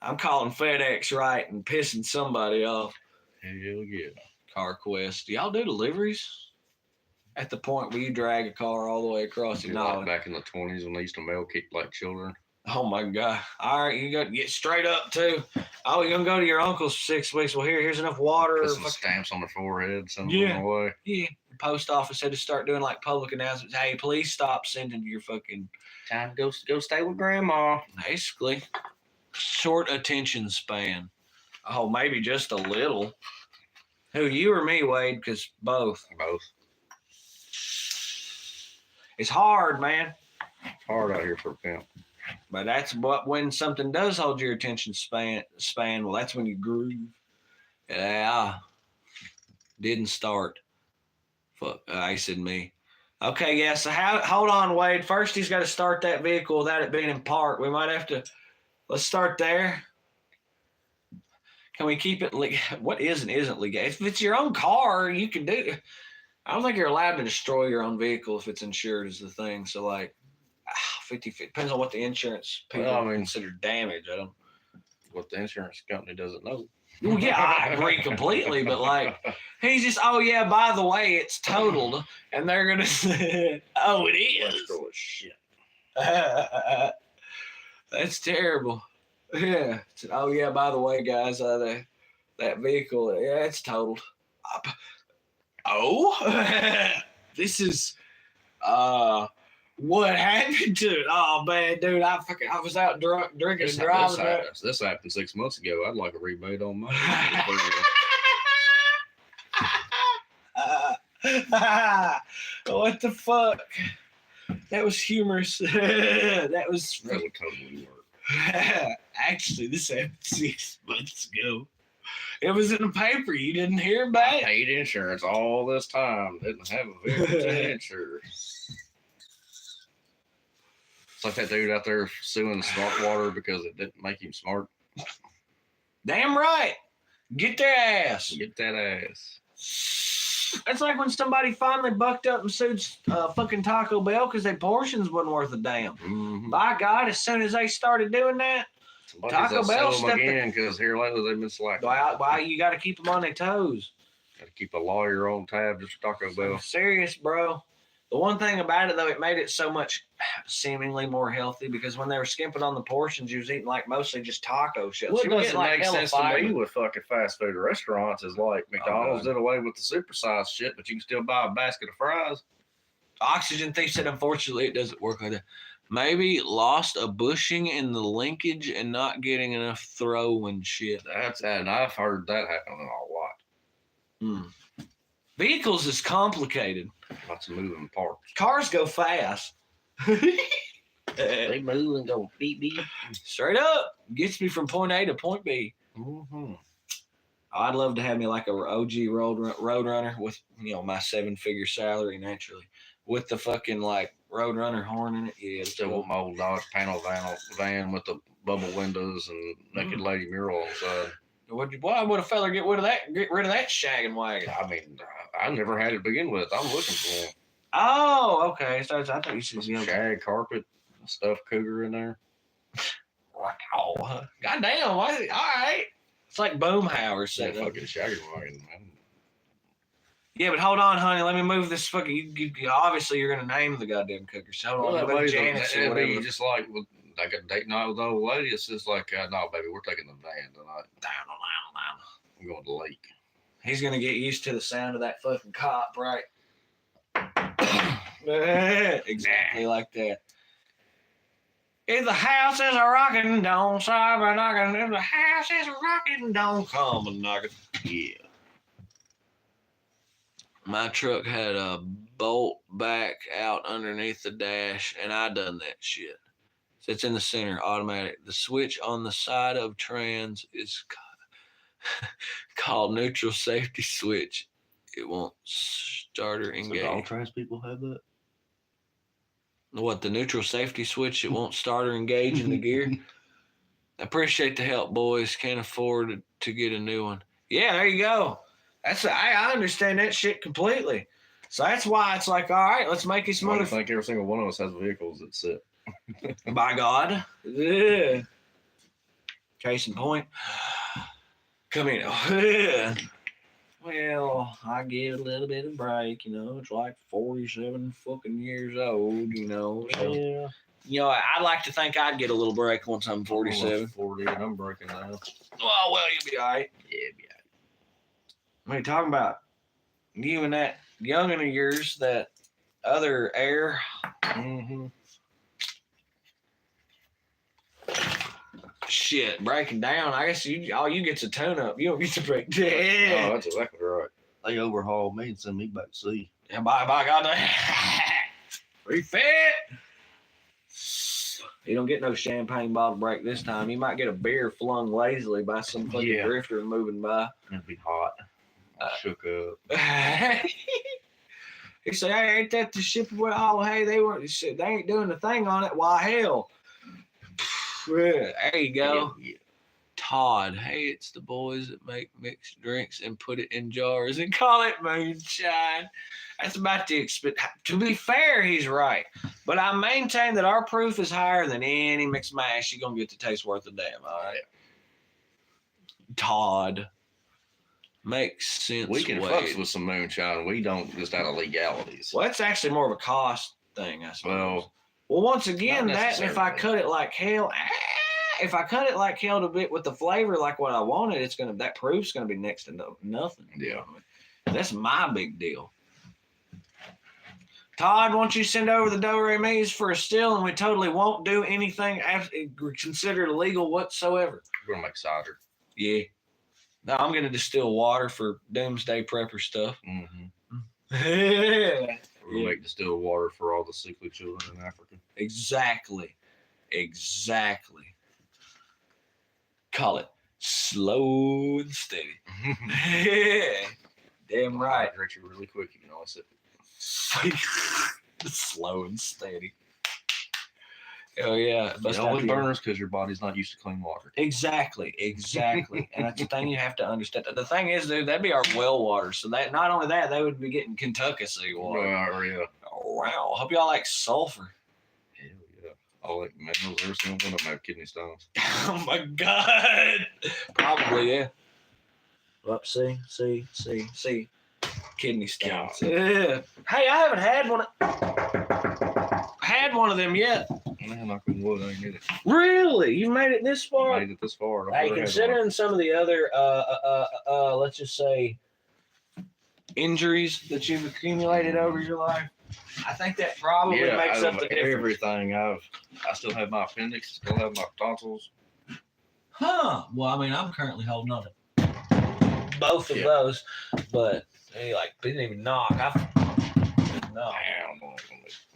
I'm calling FedEx right and pissing somebody off. Hell yeah. CarQuest. Do y'all do deliveries? At the point where you drag a car all the way across the like back in the 20s when they used to mail kick like children. Oh my God. All right, you got to get straight up too. Oh, you're gonna go to your uncle's for 6 weeks. Well, here's enough water. Put some stamps on the forehead, send them away. Yeah. The post office had to start doing like public announcements. Hey, please stop sending your fucking time to go stay with grandma. Basically. Short attention span. Oh, maybe just a little. Who, you or me, Wade? Because both. It's hard, man. It's hard out here for a pimp. But that's what when something does hold your attention span. Well, that's when you groove. Yeah. Didn't start. Fuck, I said me. Okay, yeah. So hold on, Wade. First, he's got to start that vehicle without it being in park. We might have to. Let's start there. Can we keep it legal? What is and isn't legal? If it's your own car, you can do it. I don't think you're allowed to destroy your own vehicle if it's insured is the thing. So like 50-50. Depends on what the insurance people consider damage. I don't. What the insurance company doesn't know. Well, yeah, I agree completely, but like, he's just, oh yeah, by the way, it's totaled, and they're gonna say, oh, it is. Full of shit. That's terrible. Yeah. Oh yeah, by the way, guys, that vehicle, yeah, it's totaled. Oh, this is what happened to it? Oh man, dude, I was out drunk, drinking and driving. This happened 6 months ago. I'd like a rebate on mine. What the fuck? That was humorous. that would totally work. Actually, this happened 6 months ago. It was in the paper. You didn't hear about I it? paid insurance all this time. Didn't have a vehicle to insure. It's like that dude out there suing Smart Water because it didn't make him smart. Damn right. Get their ass. Get that ass. It's like when somebody finally bucked up and sued fucking Taco Bell because their portions wasn't worth a damn. Mm-hmm. By God, as soon as they started doing that, Taco Bell stepped again because here lately they've been slacking. Why you got to keep them on their toes? Got to keep a lawyer on tab just for Taco Bell. Serious, bro. The one thing about it, though, it made it so much seemingly more healthy because when they were skimping on the portions, you was eating like mostly just taco shit. What so doesn't make sense to me with fucking fast food restaurants is like McDonald's did away with the supersized shit, but you can still buy a basket of fries. Oxygen Thief said, unfortunately, it doesn't work like that. Maybe lost a bushing in the linkage and not getting enough throw and shit. And I've heard that happen a lot. Vehicles is complicated. Lots of moving parts. Cars go fast. They move and go beep beep. Straight up. Gets me from point A to point B. Mm-hmm. I'd love to have me like a OG road runner with, my 7-figure salary naturally. With the fucking like road runner horn in it. Yeah. Still want my old Dodge panel van with the bubble windows and naked lady mural on the side. Why would a fella get rid of that shaggin' wagon? I mean, I never had it to begin with. I'm looking for one. Oh, okay. So I thought you said shag carpet, stuffed cougar in there. Wow. Goddamn. All right. It's like Boomhauer said. Fucking shaggy wagon, man. Yeah, but hold on, honey. Let me move this fucking. Obviously, you're gonna name the goddamn cooker. So hold on. It'll be just like a date night with the old lady. It's just like, no, baby, we're taking the van tonight. Down. I'm going to the lake. He's gonna get used to the sound of that fucking cop, right? Exactly like that. If the house is a rockin', don't stop a knockin'. If the house is a rockin', don't come a knockin'. Yeah. My truck had a bolt back out underneath the dash, and I done that shit. So it's in the center, automatic. The switch on the side of trans is called neutral safety switch. It won't start or engage. So all trans people have that? What, the neutral safety switch? It won't start or engage in the gear? I appreciate the help, boys. Can't afford to get a new one. Yeah, there you go. I understand that shit completely. So that's why it's like, all right, let's make this I think every single one of us has vehicles that sit. By God. Yeah. Case in point. Come in. Yeah. Well, I get a little bit of break, It's like 47 fucking years old, So, yeah. I'd like to think I'd get a little break once I'm 47. 40 and I'm breaking down. Well, you'll be all right. Yeah, be all right. What are you talking about? You and that youngin' of yours, that other heir. Mm-hmm. Shit, breaking down. I guess all you get's a tune up. You don't get to break down. Oh, that's exactly right. They overhauled me and sent me back to sea. Yeah, by God. Refit. You don't get no champagne bottle break this time. You might get a beer flung lazily by some fucking drifter moving by. It'd be hot. Shook up. He said, "Hey, ain't that the ship? Oh, hey, they ain't doing the thing on it. Why, hell." There you go. Yeah. Todd, hey, it's the boys that make mixed drinks and put it in jars and call it moonshine. That's about the expense. To be fair, he's right. But I maintain that our proof is higher than any mixed mash you're going to get to taste worth a damn, all right? Todd. Makes sense. We can Wade. fucks with some moonshine. We don't just out of legalities. Well, that's actually more of a cost thing, I suppose. Well, Once again, not that and if I cut it like hell, if I cut it like hell to bit with the flavor like what I wanted, that proof's gonna be next to nothing. Yeah. That's my big deal. Todd, won't you send over the do-re-mi's for a still, and we totally won't do anything considered illegal whatsoever. We're gonna make cider. Yeah. No, I'm gonna distill water for doomsday prepper stuff. Mm-hmm. Yeah. We're gonna make distilled water for all the sickly children in Africa. Exactly. Call it slow and steady. Yeah. Damn right. I drink you really quick. You can only sip it. Slow and steady. Oh yeah. It always burns because your body's not used to clean water. Exactly. And that's the thing you have to understand. The thing is, dude, that'd be our well water. So that not only that, they would be getting Kentucky water. Yeah. Oh wow. Hope y'all like sulfur. Hell yeah. I like minerals. Every single one of them have kidney stones. Oh my god. Probably, yeah. Well, see. Kidney stones. Yeah. Hey, I haven't had one of them yet. Man, knock on wood, I ain't need it. Really? You made it this far? I made it this far. Hey, considering some of the other, let's just say, injuries that you've accumulated over your life, I think that probably makes up the difference. Everything. I still have my appendix. Still have my tonsils. Huh. Well, I mean, I'm currently holding on to both of those, but they didn't even knock.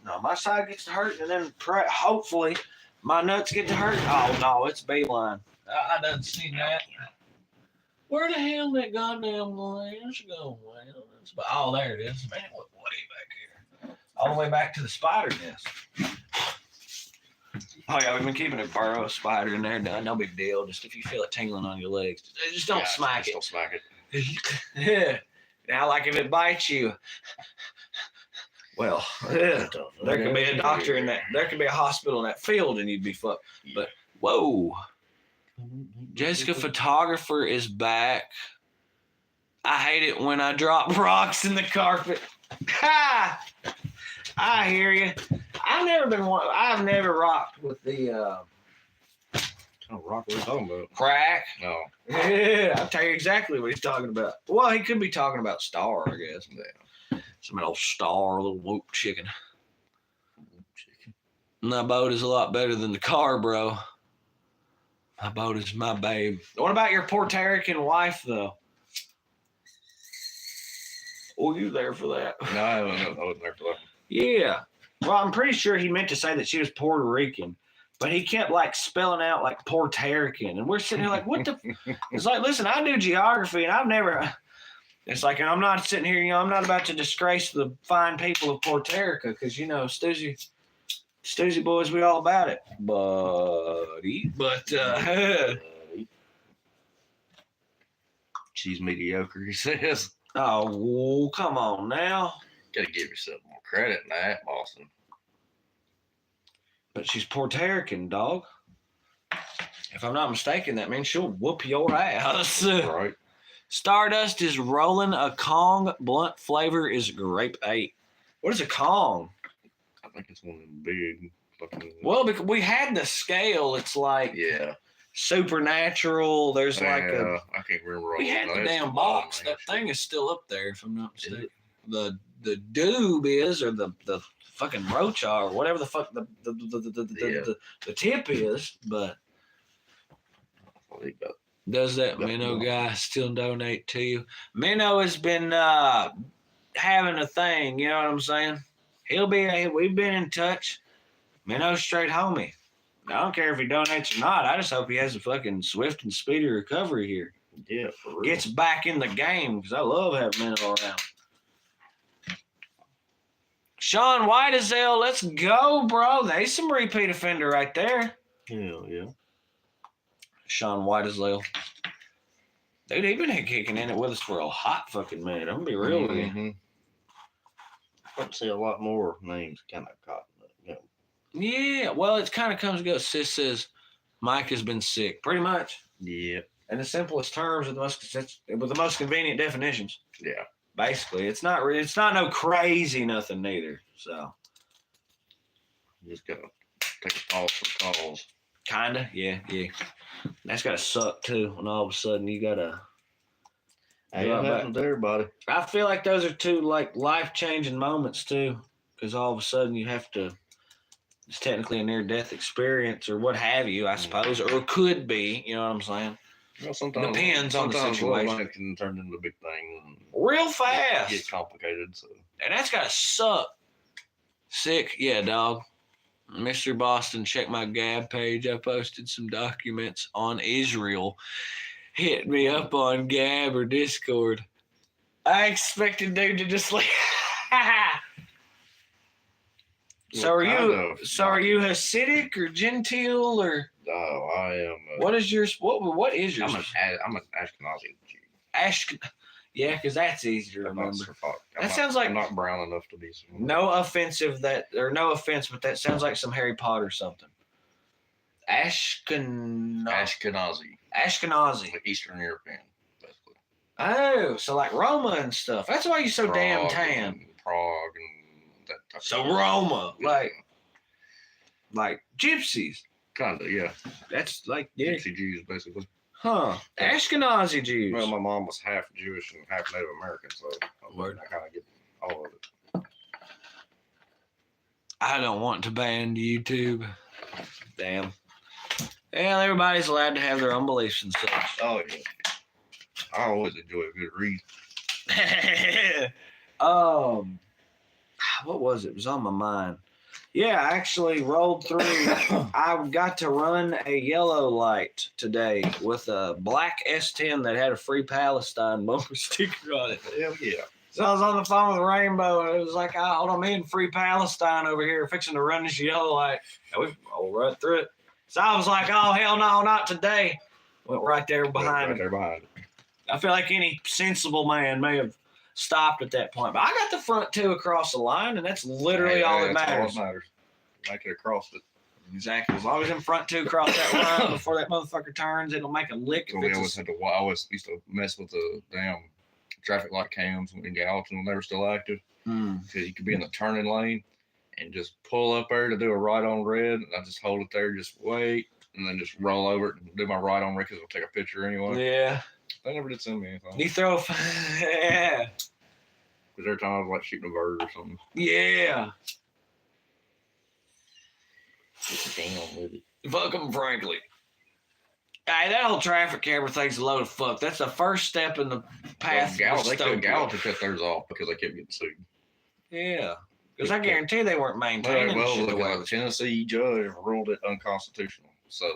No, my side gets to hurt, and then hopefully my nuts get to hurt. Oh no, it's Beeline. I done seen that. Where the hell that goddamn glass going? Oh, there it is. Man, way back here. All the way back to the spider nest. Oh yeah, we've been keeping a burrow spider in there. No big deal. Just if you feel it tingling on your legs, just don't smack it. Don't smack it. Yeah. Now, like if it bites you, well, there could be a doctor in that. There could be a hospital in that field, and you'd be fucked. But whoa, Jessica Photographer is back. I hate it when I drop rocks in the carpet. Ha! I hear you. I've never rocked with the. What rock are we talking about? Crack. No. Yeah, I'll tell you exactly what he's talking about. Well, he could be talking about Star, I guess. Yeah. Some old Star, little whoop chicken. My boat is a lot better than the car, bro. My boat is my babe. What about your Puerto Rican wife, though? Were you there for that? No, I wasn't there for that. Yeah. Well, I'm pretty sure he meant to say that she was Puerto Rican. But he kept spelling out Puerto Rican. And we're sitting here what the? It's listen, I do geography and I've never. It's and I'm not sitting here, I'm not about to disgrace the fine people of Puerto Rico because, Stoosey Boys, we all about it. Buddy. But, she's mediocre, he says. Oh, come on now. Gotta give yourself more credit in that, Boston. But she's Puerto Rican, dog. If I'm not mistaken, that means she'll whoop your ass. Right. Stardust is rolling a Kong. Blunt flavor is grape 8. What is a Kong? I think it's one of them big fucking. Well, because we had the scale. It's supernatural. There's I can't remember. We had the damn box. That thing is still up there, if I'm not mistaken. The doob is, or the fucking rocha, or whatever the fuck the tip is, but does that Minnow guy still donate to you? Minnow has been having a thing, you know what I'm saying? We've been in touch. Minnow's straight homie. I don't care if he donates or not. I just hope he has a fucking swift and speedy recovery here. Yeah, for real. Gets back in the game because I love having Minnow around. Sean Whitesdale, let's go, bro. There's some repeat offender right there. Hell yeah. Sean Whitesdale. Dude, he been kicking in it with us for a hot fucking minute. I'm going to be real with you. I see a lot more names kind of caught up. Yeah, well, it kind of comes and goes. Sis says Mike has been sick. Pretty much. Yeah. in the simplest terms with the most convenient definitions. Yeah. Basically, it's not no crazy nothing neither. So You just gotta take a pause for calls. kinda, yeah. That's gotta suck too. When all of a sudden you gotta. Hey, it happens to everybody. I feel like those are two like life changing moments too, because all of a sudden you have to. It's technically a near death experience or what have you, I suppose, or could be. You know what I'm saying? Well, sometimes Depends on the situation. It can turn into a big thing. Real fast. Get complicated. So. And that's gotta suck. Sick, yeah, dog. Mr. Boston, check my Gab page. I posted some documents on Israel. Hit me up on Gab or Discord. I expected dude to just like. So are you Hasidic or Gentile or? Oh, I am. What is yours? What is yours? I'm an Ashkenazi Jew. Yeah, because that's easy to remember. Sounds like I'm not brown enough to be. No offense, but that sounds like some Harry Potter something. Ashkenazi. Like Eastern European, basically. Oh, so like Roma and stuff. That's why you're so damn tan. Prague and that type so Roma, like gypsies. Kinda, yeah. That's like Gypsy Jews, basically. Huh. Ashkenazi Jews. Well, my mom was half Jewish and half Native American, so I kind of get all of it. I don't want to ban YouTube. Damn. Well, everybody's allowed to have their own beliefs and such. Oh, yeah. I always enjoy a good read. What was it? It was on my mind. Yeah, I actually rolled through. I got to run a yellow light today with a black S10 that had a Free Palestine bumper sticker on it. Hell yeah. So I was on the phone with Rainbow, and it was like, hold on, me and Free Palestine over here fixing to run this yellow light. And we rolled right through it. So I was like, oh, hell no, not today. Went right there behind him. I feel like any sensible man may have stopped at that point. But I got the front two across the line, and that's literally all that matters. Make it across it. Exactly. As long as them front two cross that line before that motherfucker turns, it'll make a lick. I always used to mess with the damn traffic light cams in Gallatin when they were still active. Because you could be in the turning lane and just pull up there to do a right on red. And I just hold it there, just wait, and then just roll over it and do my right on red because I'll take a picture anyway. Yeah. They never did send me anything. You throw yeah. Because every time I was like shooting a bird or something. Yeah. Damn with it. Fuck them, frankly. Hey, that whole traffic camera thing's a load of fuck. That's the first step in the path. They could Gallatin cut theirs off because they kept getting sued. Yeah. Because I guarantee they weren't maintaining the Tennessee judge ruled it unconstitutional. So,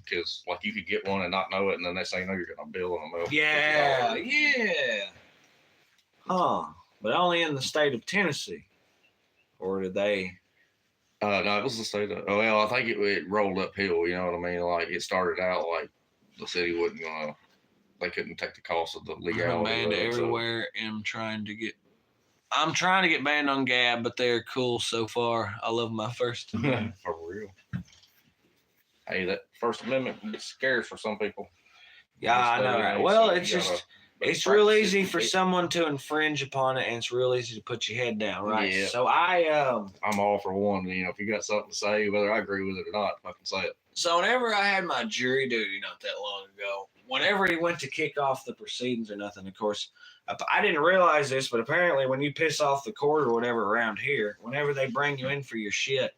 because like you could get one and not know it, and then they say no, you're gonna bill them. Yeah. Huh? But only in the state of Tennessee, or did they? No, it was the state of. Well, I think it rolled uphill. You know what I mean? Like it started out like the city wasn't gonna. They couldn't take the cost of the legality. I'm banned everywhere. I'm trying to get banned on Gab, but they're cool so far. I love my First Amendment. For real. Hey, that First Amendment is scarce for some people. Yeah, I know. Right? Well, it's real easy for someone to infringe upon it, and it's real easy to put your head down, right? Yeah. So I'm all for one. You know, if you got something to say, whether I agree with it or not, I can say it. So whenever I had my jury duty not that long ago, whenever he went to kick off the proceedings or nothing, of course, I didn't realize this, but apparently when you piss off the court or whatever around here, whenever they bring you in for your shit,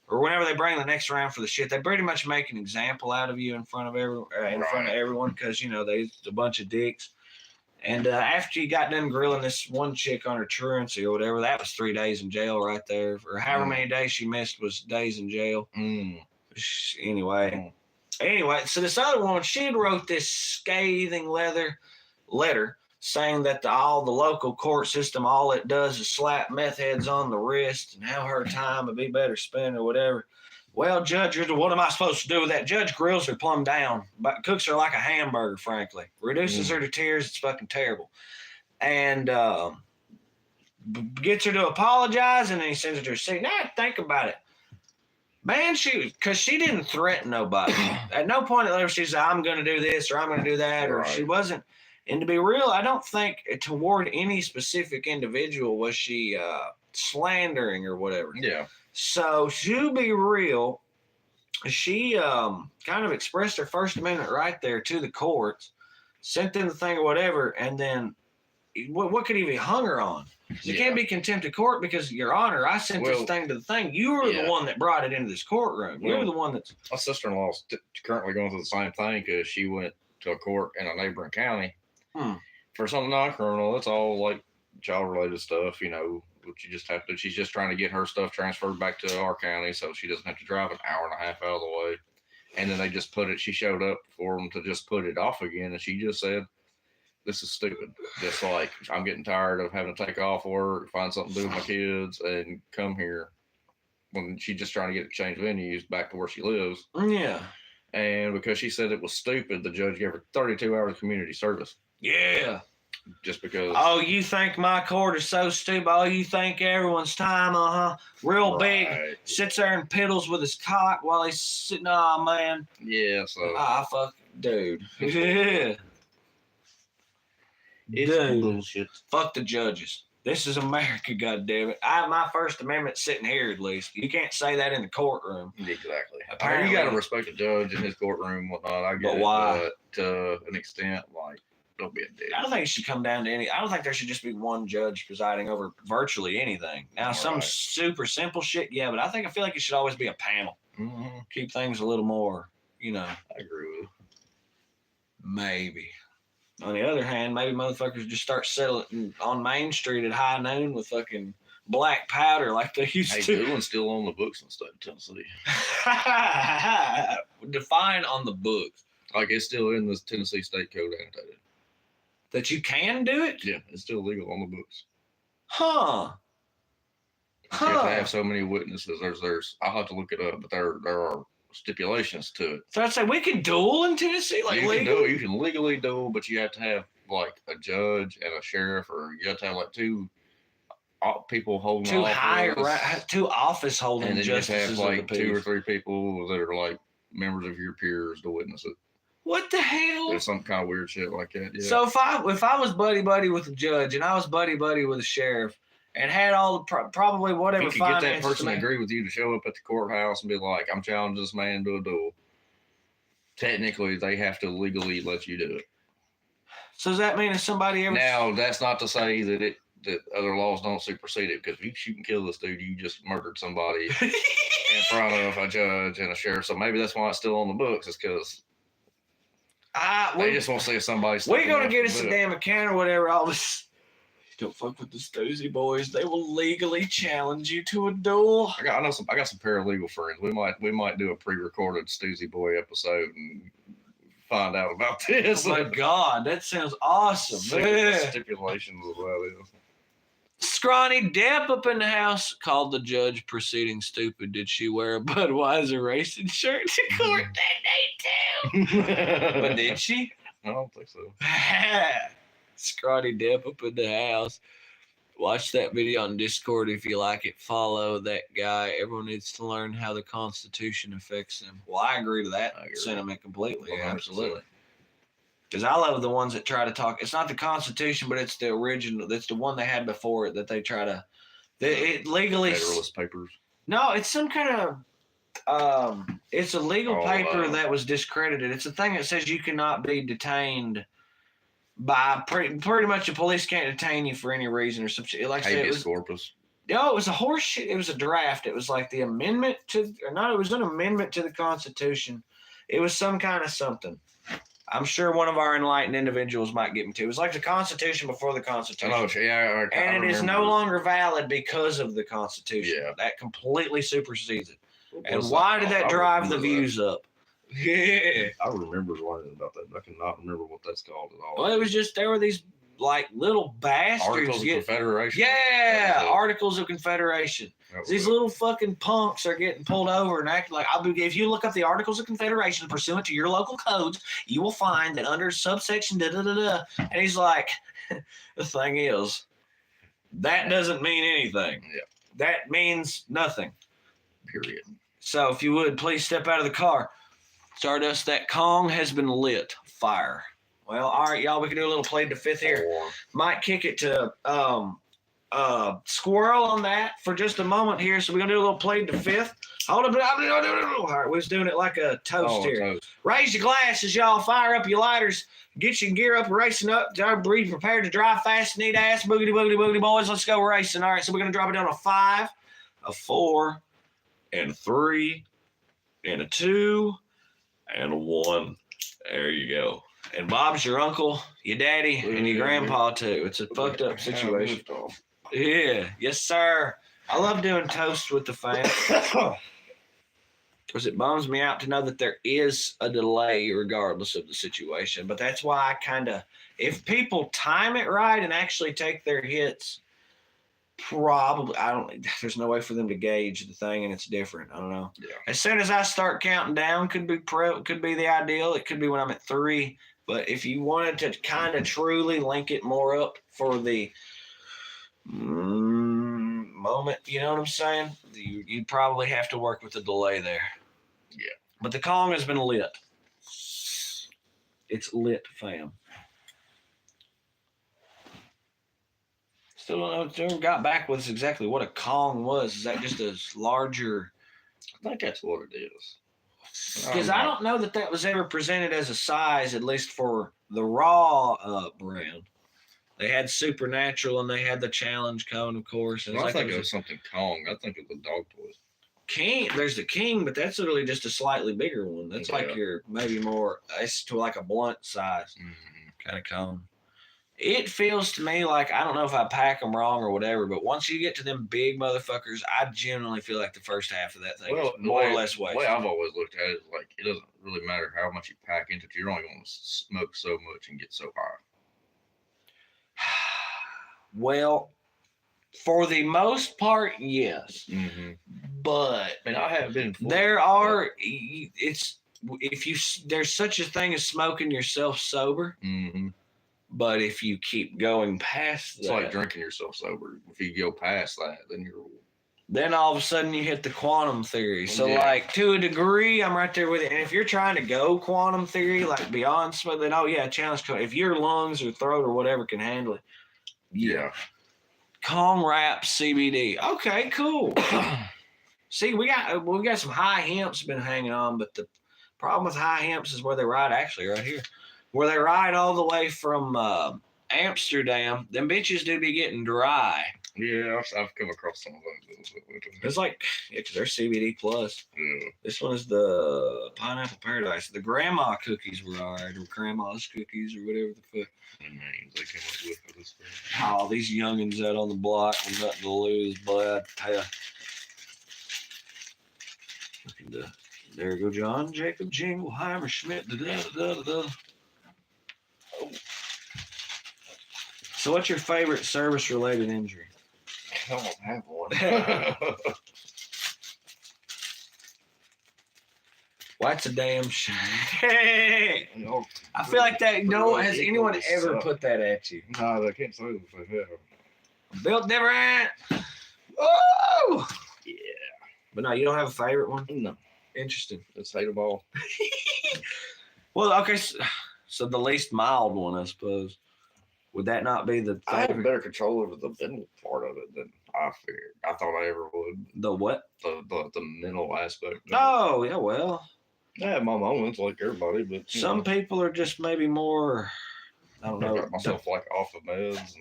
or whenever they bring the next round for the shit, they pretty much make an example out of you in front of everyone because you know they're a bunch of dicks. And after you got done grilling this one chick on her truancy or whatever, that was 3 days in jail right there. For however many days she missed was days in jail. Anyway, so this other woman, she had wrote this scathing letter saying that all the local court system, all it does is slap meth heads on the wrist and how her time would be better spent or whatever. Well, Judge, what am I supposed to do with that? Judge grills her plumb down, but cooks her like a hamburger, frankly. Reduces her to tears. It's fucking terrible. And gets her to apologize, and then he sends her to her seat. Now, think about it. Man, because she didn't threaten nobody. At no point in she said, I'm going to do this or I'm going to do that. Or she wasn't. And to be real, I don't think toward any specific individual was she slandering or whatever. Yeah. So to be real, she kind of expressed her First Amendment right there to the courts, sent them the thing or whatever, and then what could he be hung her on? You can't be contempt of court because, Your Honor, I sent this thing to the thing. You were the one that brought it into this courtroom. You were the one that's... My sister-in-law's currently going through the same thing because she went to a court in a neighboring county for something non-criminal. It's all like child-related stuff, you know, which you just have to... She's just trying to get her stuff transferred back to our county so she doesn't have to drive an hour and a half out of the way. And then they just she showed up for them to just put it off again, and she just said, this is stupid. Just like, I'm getting tired of having to take off work, find something to do with my kids, and come here when she's just trying to get it changed venues back to where she lives. Yeah. And because she said it was stupid, the judge gave her 32 hours of community service. Yeah. Just because. Oh, you think my court is so stupid? Oh, you think everyone's time, real big, sits there and piddles with his cock while he's sitting, oh, man. Yeah, so. Fuck, dude. Yeah. It's bullshit. Fuck the judges. This is America, goddammit. I have my First Amendment sitting here at least. You can't say that in the courtroom. Exactly. Apparently, you got to respect the judge in his courtroom and whatnot. I get but why? To an extent, like, don't be a dick. I don't think it should come down to I don't think there should just be one judge presiding over virtually anything. Now, some super simple shit, yeah, but I feel like it should always be a panel. Mm-hmm. Keep things a little more, you know. I agree with you. Maybe. On the other hand, maybe motherfuckers just start settling on Main Street at high noon with fucking black powder like they used to. Hey, doing still on the books in the state of Tennessee. Define on the books. Like, it's still in the Tennessee State Code annotated. That you can do it? Yeah, it's still legal on the books. Huh. You have to have so many witnesses. There's I'll have to look it up, but there are stipulations to it. So I'd say we can duel in Tennessee, like you legal? You can legally duel, but you have to have like a judge and a sheriff, or you have to have like two people holding two office holding, and then you justices have like 2 or 3 people that are like members of your peers to witness it. What the hell? There's some kind of weird shit like that. Yeah. So if I was buddy with a judge and I was buddy with a sheriff and had all the probably whatever, if you could get that person to agree with you to show up at the courthouse and be like, I'm challenging this man to a duel, technically they have to legally let you do it. So does that mean if somebody ever... Now, that's not to say that other laws don't supersede it, because if you shoot and kill this dude, you just murdered somebody in front of a judge and a sheriff. So maybe that's why it's still on the books, is because they just want to see if somebody's... We're going to get us a damn account or whatever. All this... Don't fuck with the Stoosey Boys. They will legally challenge you to a duel. I got some paralegal friends. We might do a pre-recorded Stoosey Boy episode and find out about this. Oh my God, that sounds awesome. Stipulations of that is. Scrawny Depp up in the house called the judge proceeding stupid. Did she wear a Budweiser racing shirt to court that day too? But did she? I don't think so. Scrawny Depp up in the house. Watch that video on Discord if you like it. Follow that guy. Everyone needs to learn how the Constitution affects them. Well, I agree to that sentiment completely. Yeah, absolutely. Because I love the ones that try to talk. It's not the Constitution, but it's the original. It's the one they had before it that they try to. It legally. Federalist Papers. No, it's some kind of. It's a legal paper that was discredited. It's a thing that says you cannot be detained by pretty much the police can't detain you for any reason or some shit. Like habeas corpus. No, it was a horse shit. It was a draft. It was like the amendment to, or not. It was an amendment to the Constitution. It was some kind of something. I'm sure one of our enlightened individuals might get me to. It was like the Constitution before the Constitution. Oh, yeah. And it is no longer valid because of the Constitution. Yeah. That completely supersedes it. And why did that drive the views up? Yeah. I remember learning about that, but I cannot remember what that's called at all. Well, it was just, there were these like little bastards. Articles of Confederation. Yeah, Articles of Confederation. These little fucking punks are getting pulled over and acting like, if you look up the Articles of Confederation pursuant to your local codes, you will find that under subsection da-da-da-da. And he's like, the thing is, that doesn't mean anything. Yeah. That means nothing. Period. So if you would, please step out of the car. Stardust, that Kong has been lit. Fire. Well, all right, y'all, we can do a little play to fifth here. Might kick it to Squirrel on that for just a moment here. So we're going to do a little play to fifth. Hold up. All right, we was doing it like a toast here. Toast. Raise your glasses, y'all. Fire up your lighters. Get your gear up, racing up. Be prepared to drive fast, neat ass, boogity, boogity, boogity, boys. Let's go racing. All right, so we're going to drop it down a 5, a 4, and a 3, and a 2, and a 1. There you go. And Bob's your uncle, your daddy, and your grandpa, too. It's a fucked up situation. Yeah. Yes, sir. I love doing toast with the fam. Because it bums me out to know that there is a delay regardless of the situation. But that's why I kind of, if people time it right and actually take their hits, probably, there's no way for them to gauge the thing, and it's different. I don't know. Yeah. As soon as I start counting down, could be the ideal. It could be when I'm at 3. But if you wanted to kind of truly link it more up for the moment, you know what I'm saying? You'd probably have to work with the delay there. Yeah. But the Kong has been lit. It's lit, fam. Still don't know. Never got back with us exactly what a Kong was. Is that just a larger? I think that's what it is. Because I don't know that was ever presented as a size, at least for the Raw brand. They had Supernatural and they had the Challenge Cone, of course. I think it was something Kong. I think it was dog toys. King, there's the King, but that's literally just a slightly bigger one. That's like your maybe more, it's to like a blunt size kind of cone. It feels to me like, I don't know if I pack them wrong or whatever, but once you get to them big motherfuckers, I genuinely feel like the first half of that thing is more or less wasted. The way I've always looked at it is like, it doesn't really matter how much you pack into it. You're only going to smoke so much and get so high. Well, for the most part, yes. But I mean, I have been. There's such a thing as smoking yourself sober. But if you keep going past that, it's like drinking yourself sober. If you go past that, then all of a sudden you hit the quantum theory. So like to a degree, I'm right there with it. And if you're trying to go quantum theory, like beyond smoke, then challenge. If your lungs or throat or whatever can handle it, Kong wrap CBD. Okay, cool. See, we got some high hemps been hanging on, but the problem with high hemps is where they ride. Actually, right here. Where they ride all the way from Amsterdam, them bitches do be getting dry. Yeah, I've come across some of those. It's like, because they're CBD plus. Yeah. This one is the Pineapple Paradise. The grandma cookies were all right, or grandma's cookies, or whatever the fuck. The names they came up with for this thing. Oh, these youngins out on the block with nothing to lose, but there go John Jacob Jingleheimer Schmidt. So what's your favorite service-related injury? I don't have one. Well, that's a damn shame. I feel like that. Has anyone ever put that at you? No, I can't say if they have. Built different. Oh! Yeah. But no, you don't have a favorite one? No. Interesting. Let's hate them all. Well, okay. So the least mild one, I suppose. Would that not be the favorite? I have better control over the mental part of it than I figured. I thought I ever would. The what? The mental aspect. Oh, yeah, well. I have my moments like everybody, but some people are just maybe more, I don't know. I got myself like off of meds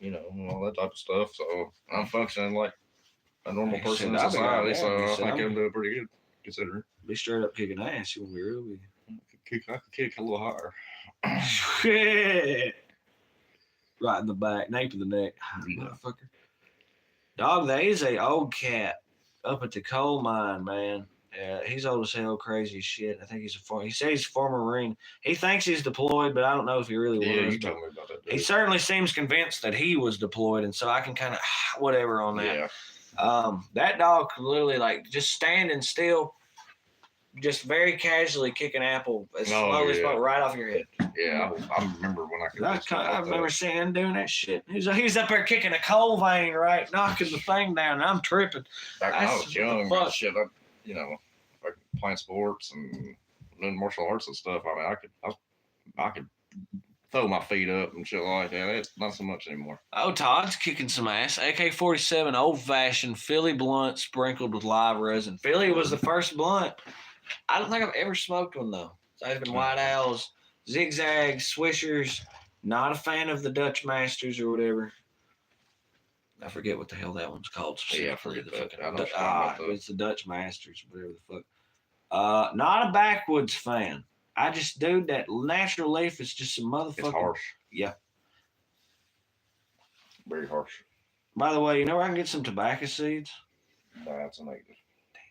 and, all that type of stuff. So I'm functioning like a normal person in society. So I think I'm doing pretty good considering. Be straight up kicking ass. You will be really. I could kick a little higher. Right in the back, nape of the neck. Motherfucker. Dog, there is a old cat up at the coal mine, man. He's old as hell, crazy as shit. I think he says he's a former Marine. He thinks he's deployed, but I don't know if he really was. Yeah, you told me about that. He certainly seems convinced that he was deployed, and so I can kind of whatever on that. Yeah. That dog could literally just standing still, just very casually kick an apple as slowly as possible right off your head. Yeah, I remember when I remember seeing him doing that shit. He's up there kicking a coal vein, right, knocking the thing down, and I'm tripping. Back when I was young, like playing sports and doing martial arts and stuff. I mean, I could throw my feet up and shit like that. It's not so much anymore. Oh, Todd's kicking some ass. AK-47 old-fashioned Philly blunt sprinkled with live resin. Philly was the first blunt. I don't think I've ever smoked one, though. I've been White Owls, Zigzags, Swishers. Not a fan of the Dutch Masters or whatever. I forget what the hell that one's called. Yeah, I forget that. It's the Dutch Masters, whatever the fuck. Not a backwoods fan. I just, dude, that natural leaf is just some motherfucker. It's harsh. Yeah. Very harsh. By the way, you know where I can get some tobacco seeds? That's a negative. Damn.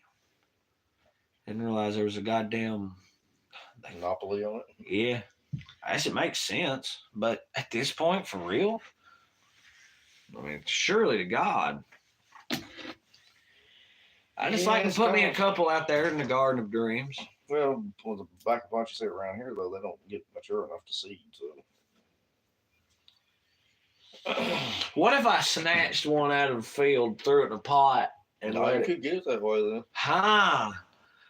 Didn't realize there was a goddamn monopoly on it. Yeah. I guess it makes sense. But at this point, for real? I mean, surely to God. I just like to put me a couple out there in the Garden of Dreams. Well, the tobacco plants you see around here, though, they don't get mature enough to seed. So, what if I snatched one out of the field, threw it in a pot, and you could get it that way, then.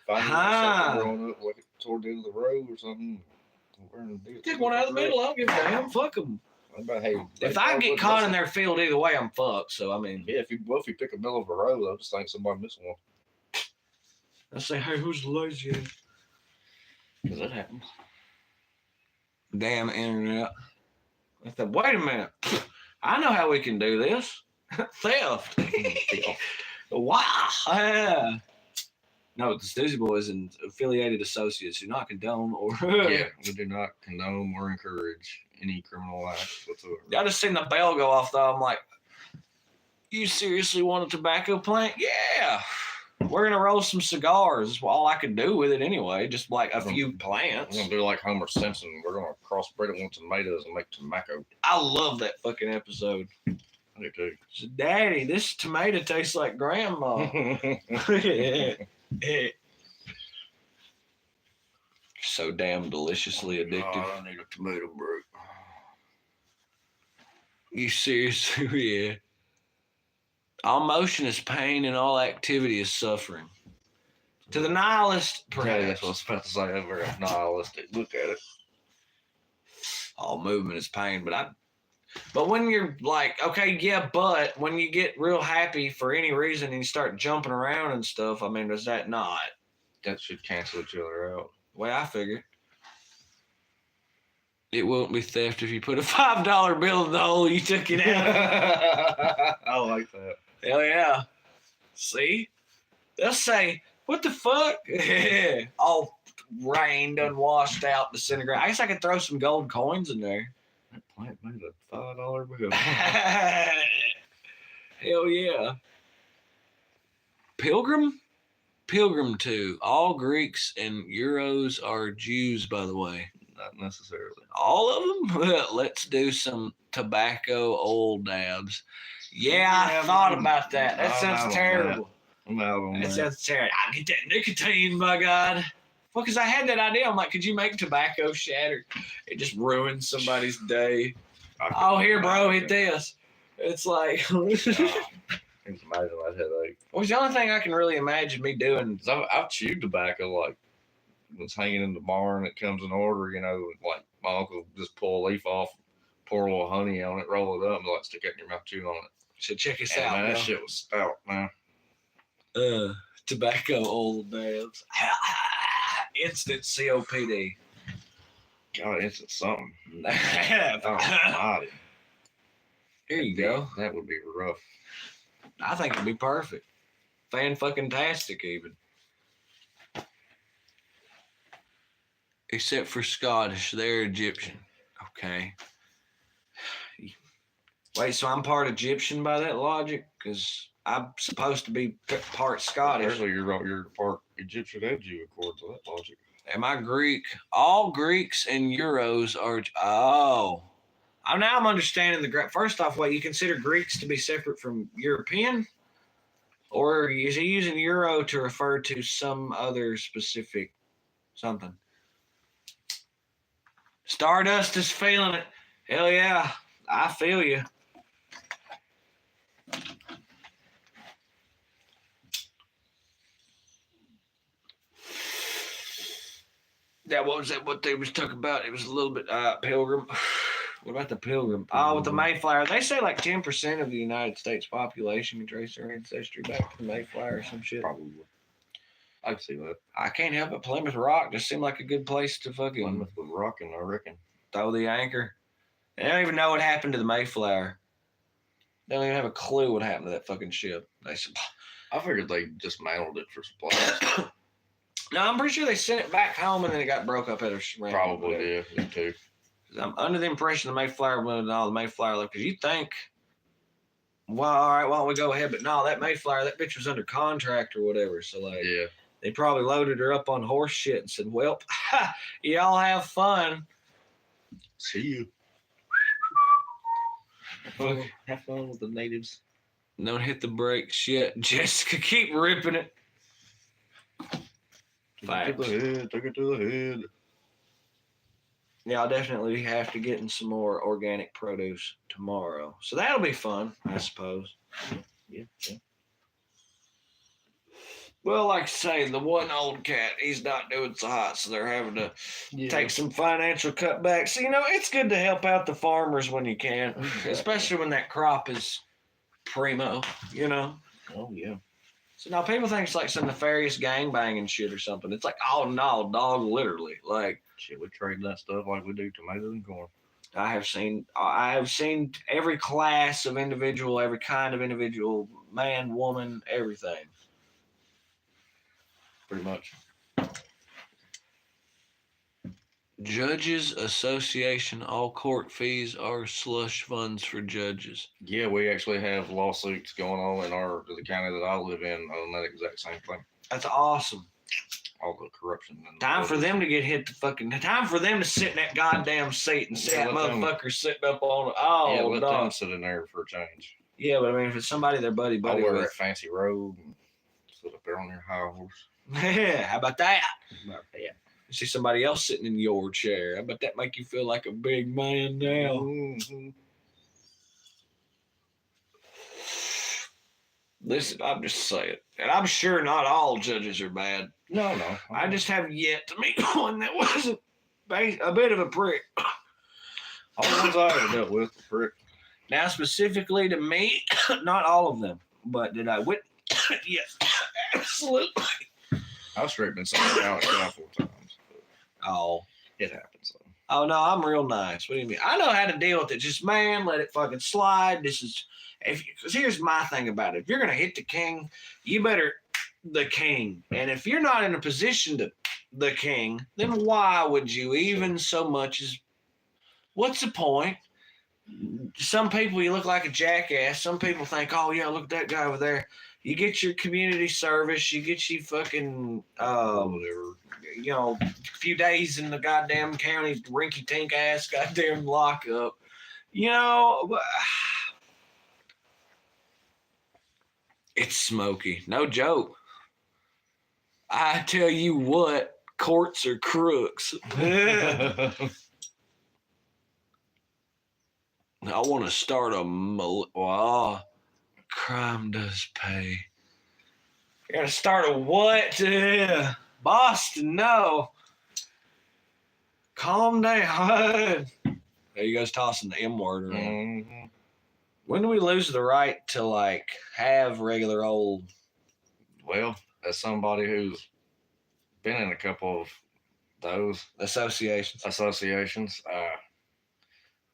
Find growing up like toward the end of the road or something. Take one out of the middle. I don't give a damn. Fuck them. If I get caught in their field either way, I'm fucked. So I mean, yeah. If you pick a middle of the road, I'll just think somebody missed one. I say, hey, who's the laziest? Because that happens. Damn internet. I said, wait a minute. I know how we can do this. Theft. Wow. Yeah. No, the Stoosey Boys and affiliated associates do not condone or... yeah, we do not condone or encourage any criminal acts whatsoever. I just seen the bell go off, though. I'm like, you seriously want a tobacco plant? Yeah. We're going to roll some cigars. That's all I could do with it anyway. Just like a few plants. We're going to do like Homer Simpson. We're going to crossbreed it with tomatoes and make tobacco. I love that fucking episode. I do too. So, Daddy, this tomato tastes like grandma. So damn deliciously addictive. Oh, I need a tomato break. You seriously? Yeah. All motion is pain and all activity is suffering. To the nihilist, perhaps. Yeah, that's what I was about to say. I'm very nihilistic. Look at it. All movement is pain, but when you're like, okay, yeah, but when you get real happy for any reason and you start jumping around and stuff, I mean, does that not? That should cancel each other out. The way I figure. It won't be theft if you put a $5 bill in the hole you took it out. I like that. Hell yeah. See? They'll say, what the fuck? All rained, unwashed out, disintegrated. I guess I could throw some gold coins in there. That plant made a $5 bill. Hell yeah. Pilgrim? Pilgrim too. All Greeks and Euros are Jews, by the way. Not necessarily. All of them? Let's do some tobacco old dabs. Yeah, I thought about that. That sounds terrible. I'm out on that. That sounds terrible. I get that nicotine, my God. Well, because I had that idea. I'm like, could you make tobacco shatter? It just ruins somebody's day. Oh, here, bro, hit this. It's like... I can imagine that headache. Well, it's the only thing I can really imagine me doing. I've chewed tobacco, like, when it's hanging in the barn, it comes in order, like my uncle just pull a leaf off, pour a little honey on it, roll it up, and like stick it in your mouth, chew on it. So check us out, man. That shit was stout, man. Tobacco old dabs. Instant COPD. God, instant something. Oh, here you go. That would be rough. I think it'd be perfect. Fan-fucking-tastic, even. Except for Scottish. They're Egyptian. Okay. Wait, so I'm part Egyptian by that logic? Because I'm supposed to be part Scottish. Apparently you're part Egyptian and Jew, according to that logic. Am I Greek? All Greeks and Euros are... Oh. Now I'm understanding the... First off, wait, you consider Greeks to be separate from European? Or is he using Euro to refer to some other specific something? Stardust is feeling it. Hell yeah. I feel you. That what was that? What they was talking about? It was a little bit Pilgrim. What about the Pilgrim? Oh, with the Mayflower. They say like 10% of the United States population can trace their ancestry back to the Mayflower or some shit. Probably. I can see that. I can't help it. Plymouth Rock just seemed like a good place to fucking Plymouth was rocking, I reckon. Throw the anchor. They don't even know what happened to the Mayflower. They don't even have a clue what happened to that fucking ship. They said, I figured they just mangled it for supplies. no, I'm pretty sure they sent it back home and then it got broke up at a Probably, yeah, me too. I'm under the impression the Mayflower went all the Mayflower left because you think, well, all right, why don't we go ahead? But no, that Mayflower, that bitch was under contract or whatever. So like, Yeah. they probably loaded her up on horse shit and said, "Well, y'all have fun. See you. Have fun with the natives. Don't hit the brakes yet, Jessica. Keep ripping it." Take it to the head. Take it to the head. Yeah, I'll definitely have to get in some more organic produce tomorrow. So that'll be fun, I suppose. Yeah. Well, like I say, the one old cat, he's not doing so hot, so they're having to take some financial cutbacks. So, it's good to help out the farmers when you can, especially when that crop is primo, Oh, yeah. So now people think it's like some nefarious gangbanging shit or something. It's like, oh no, dog, literally. Like, shit, we trade that stuff like we do tomatoes and corn. I have seen every class of individual, every kind of individual, man, woman, everything. Pretty much. Judges Association, all court fees are slush funds for judges. Yeah, we actually have lawsuits going on in the county that I live in on that exact same thing. That's awesome. All the corruption. And time for them to get hit the fucking. Time for them to sit in that goddamn seat and see that motherfucker sitting up on it. Oh, let them sit in there for a change. Yeah, but I mean, if it's somebody their buddy I wear with, that fancy robe and sit up there on their high horse. Yeah, how about that? You see somebody else sitting in your chair. How about that make you feel like a big man now? Mm-hmm. Listen, I'm just saying. And I'm sure not all judges are bad. No. I just have yet to meet one that wasn't a bit of a prick. All the ones I ever dealt with were prick. Now, specifically to me, not all of them. But did I witness? Yes, absolutely. I've straight been saying out a couple of times. Oh. It happens. So. Oh, no, I'm real nice. What do you mean? I know how to deal with it. Just, man, let it fucking slide. Because here's my thing about it. If you're going to hit the king, you better the king. And if you're not in a position to the king, then why would you even so much as, what's the point? Some people, you look like a jackass. Some people think, oh, yeah, look at that guy over there. You get your community service. You get your fucking, whatever. A few days in the goddamn county rinky-tink ass goddamn lockup. It's smoky. No joke. I tell you what, courts are crooks. I want to start crime does pay. You gotta start a what? Boston, no. Calm down. There you guys tossing the M word around. Mm-hmm. When do we lose the right to have regular old? Well, as somebody who's been in a couple of those associations,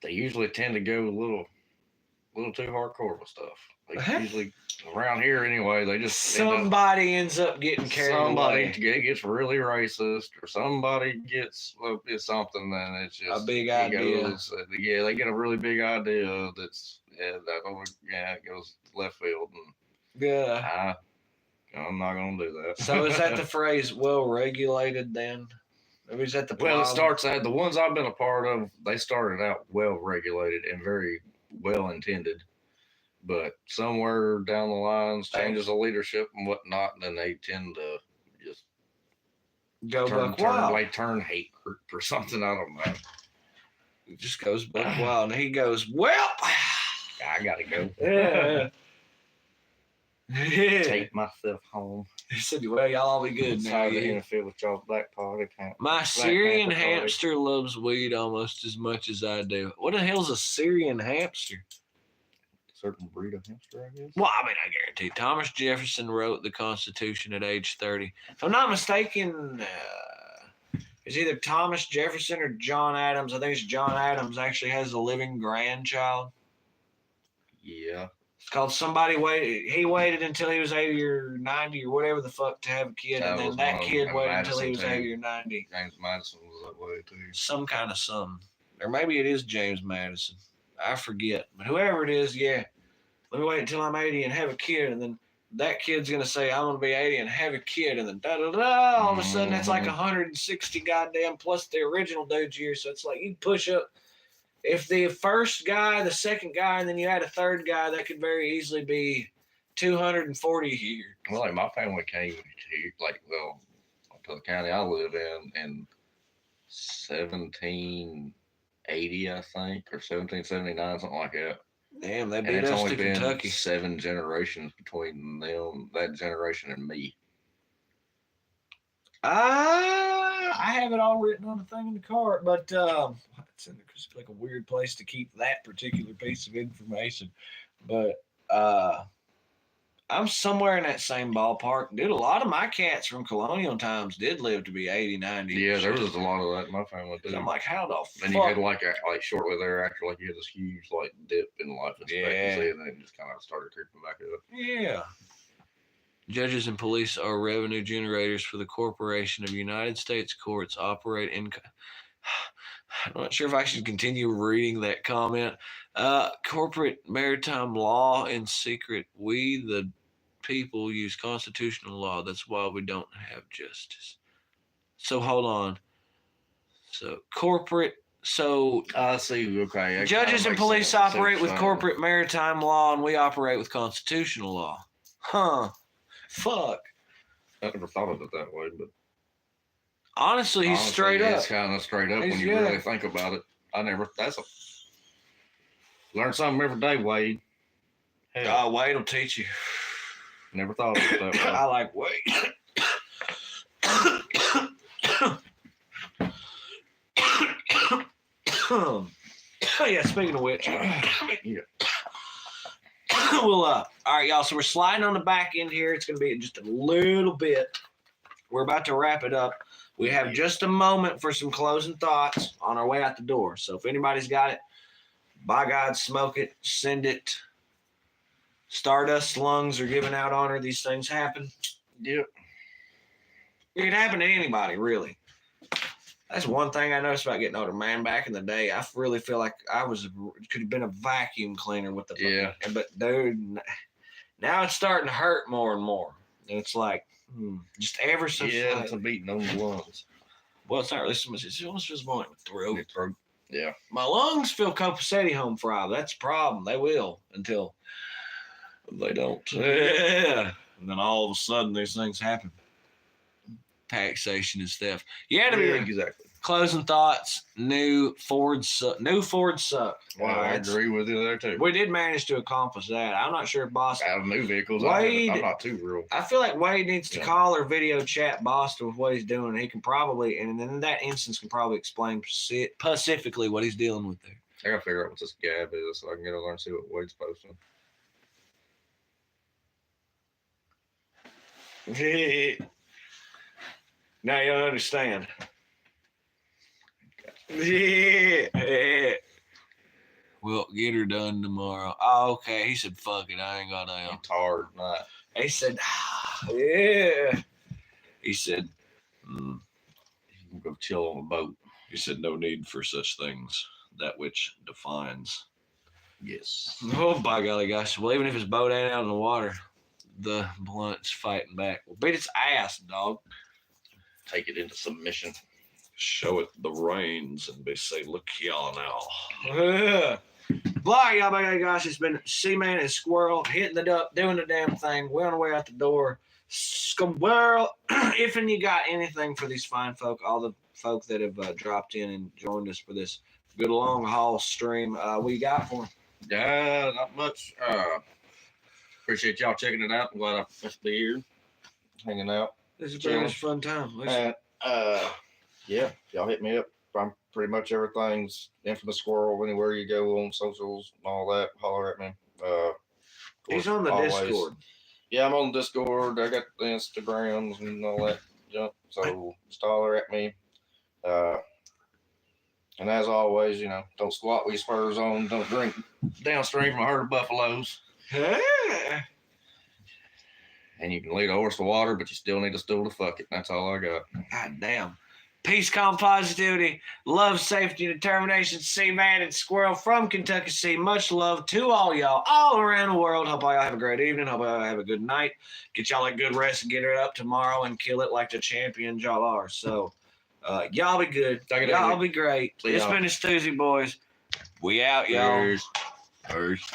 they usually tend to go a little too hardcore with stuff. They usually around here anyway. They just somebody ends up getting carried away. Somebody gets really racist, or somebody gets something, and it's just a big idea. They get a really big idea it goes left field. And yeah, I'm not gonna do that. So is that the phrase "well regulated" then? Or is that the problem? Well, it starts out. The ones I've been a part of, they started out well regulated and very well intended, but somewhere down the lines, changes of leadership and whatnot, and then they tend to just go buck wild. Turn hate or something. I don't know. It just goes buck wild, and he goes, "Well, I gotta go." Yeah. Yeah. take myself home. He said, well, y'all all be good now. Sorry to Yeah. interfere with y'all Black Party. My Syrian hamster loves weed almost as much as I do. What the hell's a Syrian hamster? Certain breed of hamster, I guess. Well, I mean, I guarantee Thomas Jefferson wrote the Constitution at age 30. If I'm not mistaken, it's either Thomas Jefferson or John Adams. I think it's John Adams actually has a living grandchild. Yeah. It's called Somebody Waited. He waited until he was 80 or 90 or whatever the fuck to have a kid, That and then was that one of kid them, waited until he was Madison 80 or 90. James Madison was that way too. Some kind of something. Or maybe it is James Madison. I forget. But whoever it is, yeah. Let me wait until I'm 80 and have a kid, and then that kid's gonna say I'm gonna be 80 and have a kid, and then da da da. All of a sudden, that's like 160 goddamn plus the original dude's year. So it's like you push up. If the first guy, the second guy, and then you add a third guy, that could very easily be 240 a year. Well, like my family came to to the county I live in 1780, I think, or 1779, something like that. Damn, they And beat it's us only to been Kentucky. 7 generations between them, that generation, and me. I have it all written on the thing in the cart, but it's in it's like a weird place to keep that particular piece of information. But I'm somewhere in that same ballpark. Dude, a lot of my cats from colonial times did live to be 80, 90. Yeah, there was a lot of that in my family too. I'm like, how the fuck? And you had like shortly thereafter, like you had this huge like dip in life expectancy, and then it just kind of started creeping back up. Yeah. Judges and police are revenue generators for the Corporation of United States Courts operate in. I'm not sure if I should continue reading that comment. Corporate maritime law in secret. We, the people, use constitutional law. That's why we don't have justice. So hold on. So corporate. So I see. Okay. judges and police operate with corporate maritime law, and we operate with constitutional law. Huh. Fuck. I never thought of it that way, but honestly, he's straight up. It's kind of straight up when you really think about it. Learn something every day, Wade. Hell. Wade will teach you. Never thought of it that way. I like Wade. Yeah, speaking of which, Yeah. Well, all right, y'all. So we're sliding on the back end here. It's going to be just a little bit. We're about to wrap it up. We have just a moment for some closing thoughts on our way out the door. So if anybody's got it, by God, smoke it, send it. Stardust lungs are giving out honor. These things happen. Yep. It can happen to anybody, really. That's one thing I noticed about getting older. Man, back in the day, I really feel like could have been a vacuum cleaner with the fucking, but dude, now it's starting to hurt more and more. And it's like, just ever so slightly. Yeah, it's a beating on the lungs. Well, it's not really so much. It's almost just more in the throat. Yeah. My lungs feel copacetic home fried. That's a problem. They will until they don't. Yeah. And then all of a sudden, these things happen. Taxation and stuff. Exactly. Closing thoughts. New Ford suck. Well, I agree with you there too. We did manage to accomplish that. I'm not sure if Boston. Out of new vehicles, Wade, I'm not too real. I feel like Wade needs to call or video chat Boston with what he's doing. He can probably, and in that instance, can probably explain specifically what he's dealing with there. I gotta figure out what this gab is so I can get over there and see what Wade's posting. Now you don't understand. Yeah. We'll get her done tomorrow. Oh, okay. He said, fuck it. I ain't got to. I'm tired tonight. He said, yeah. He said, you can go chill on a boat. He said, no need for such things. That which defines. Yes. Oh, by golly gosh. Well, even if his boat ain't out in the water, the blunt's fighting back. Well, beat its ass, dog. Take it into submission. Show it the reins and they say, look y'all now. Yeah. Blah, y'all, by gosh, it's been Cman and Squirrel hitting the duck, doing the damn thing. We're on the way out the door. Squirrel, if and you got anything for these fine folk, all the folk that have dropped in and joined us for this good long haul stream, what you got for them? Yeah, not much. appreciate y'all checking it out. I'm glad I got to be here, hanging out. This has been a fun time. And yeah, y'all hit me up. I'm pretty much everything's Infamous Squirrel. Anywhere you go on socials and all that, holler at me. He's on the Discord. Yeah, I'm on Discord. I got the Instagrams and all that junk. So just holler at me. And as always, you know, don't squat with your spurs on. Don't drink downstream from a herd of buffaloes. And you can lead a horse to water, but you still need a stool to fuck it. That's all I got. God damn. Peace, calm, positivity, love, safety, determination, C-Man and Squirrel from Kentucky C. Much love to all y'all all around the world. Hope y'all have a great evening. Hope y'all have a good night. Get y'all a good rest and get it up tomorrow and kill it like the champions y'all are. So, y'all be good. Y'all be great. It's been the Stoosey Boys. We out, y'all. Cheers.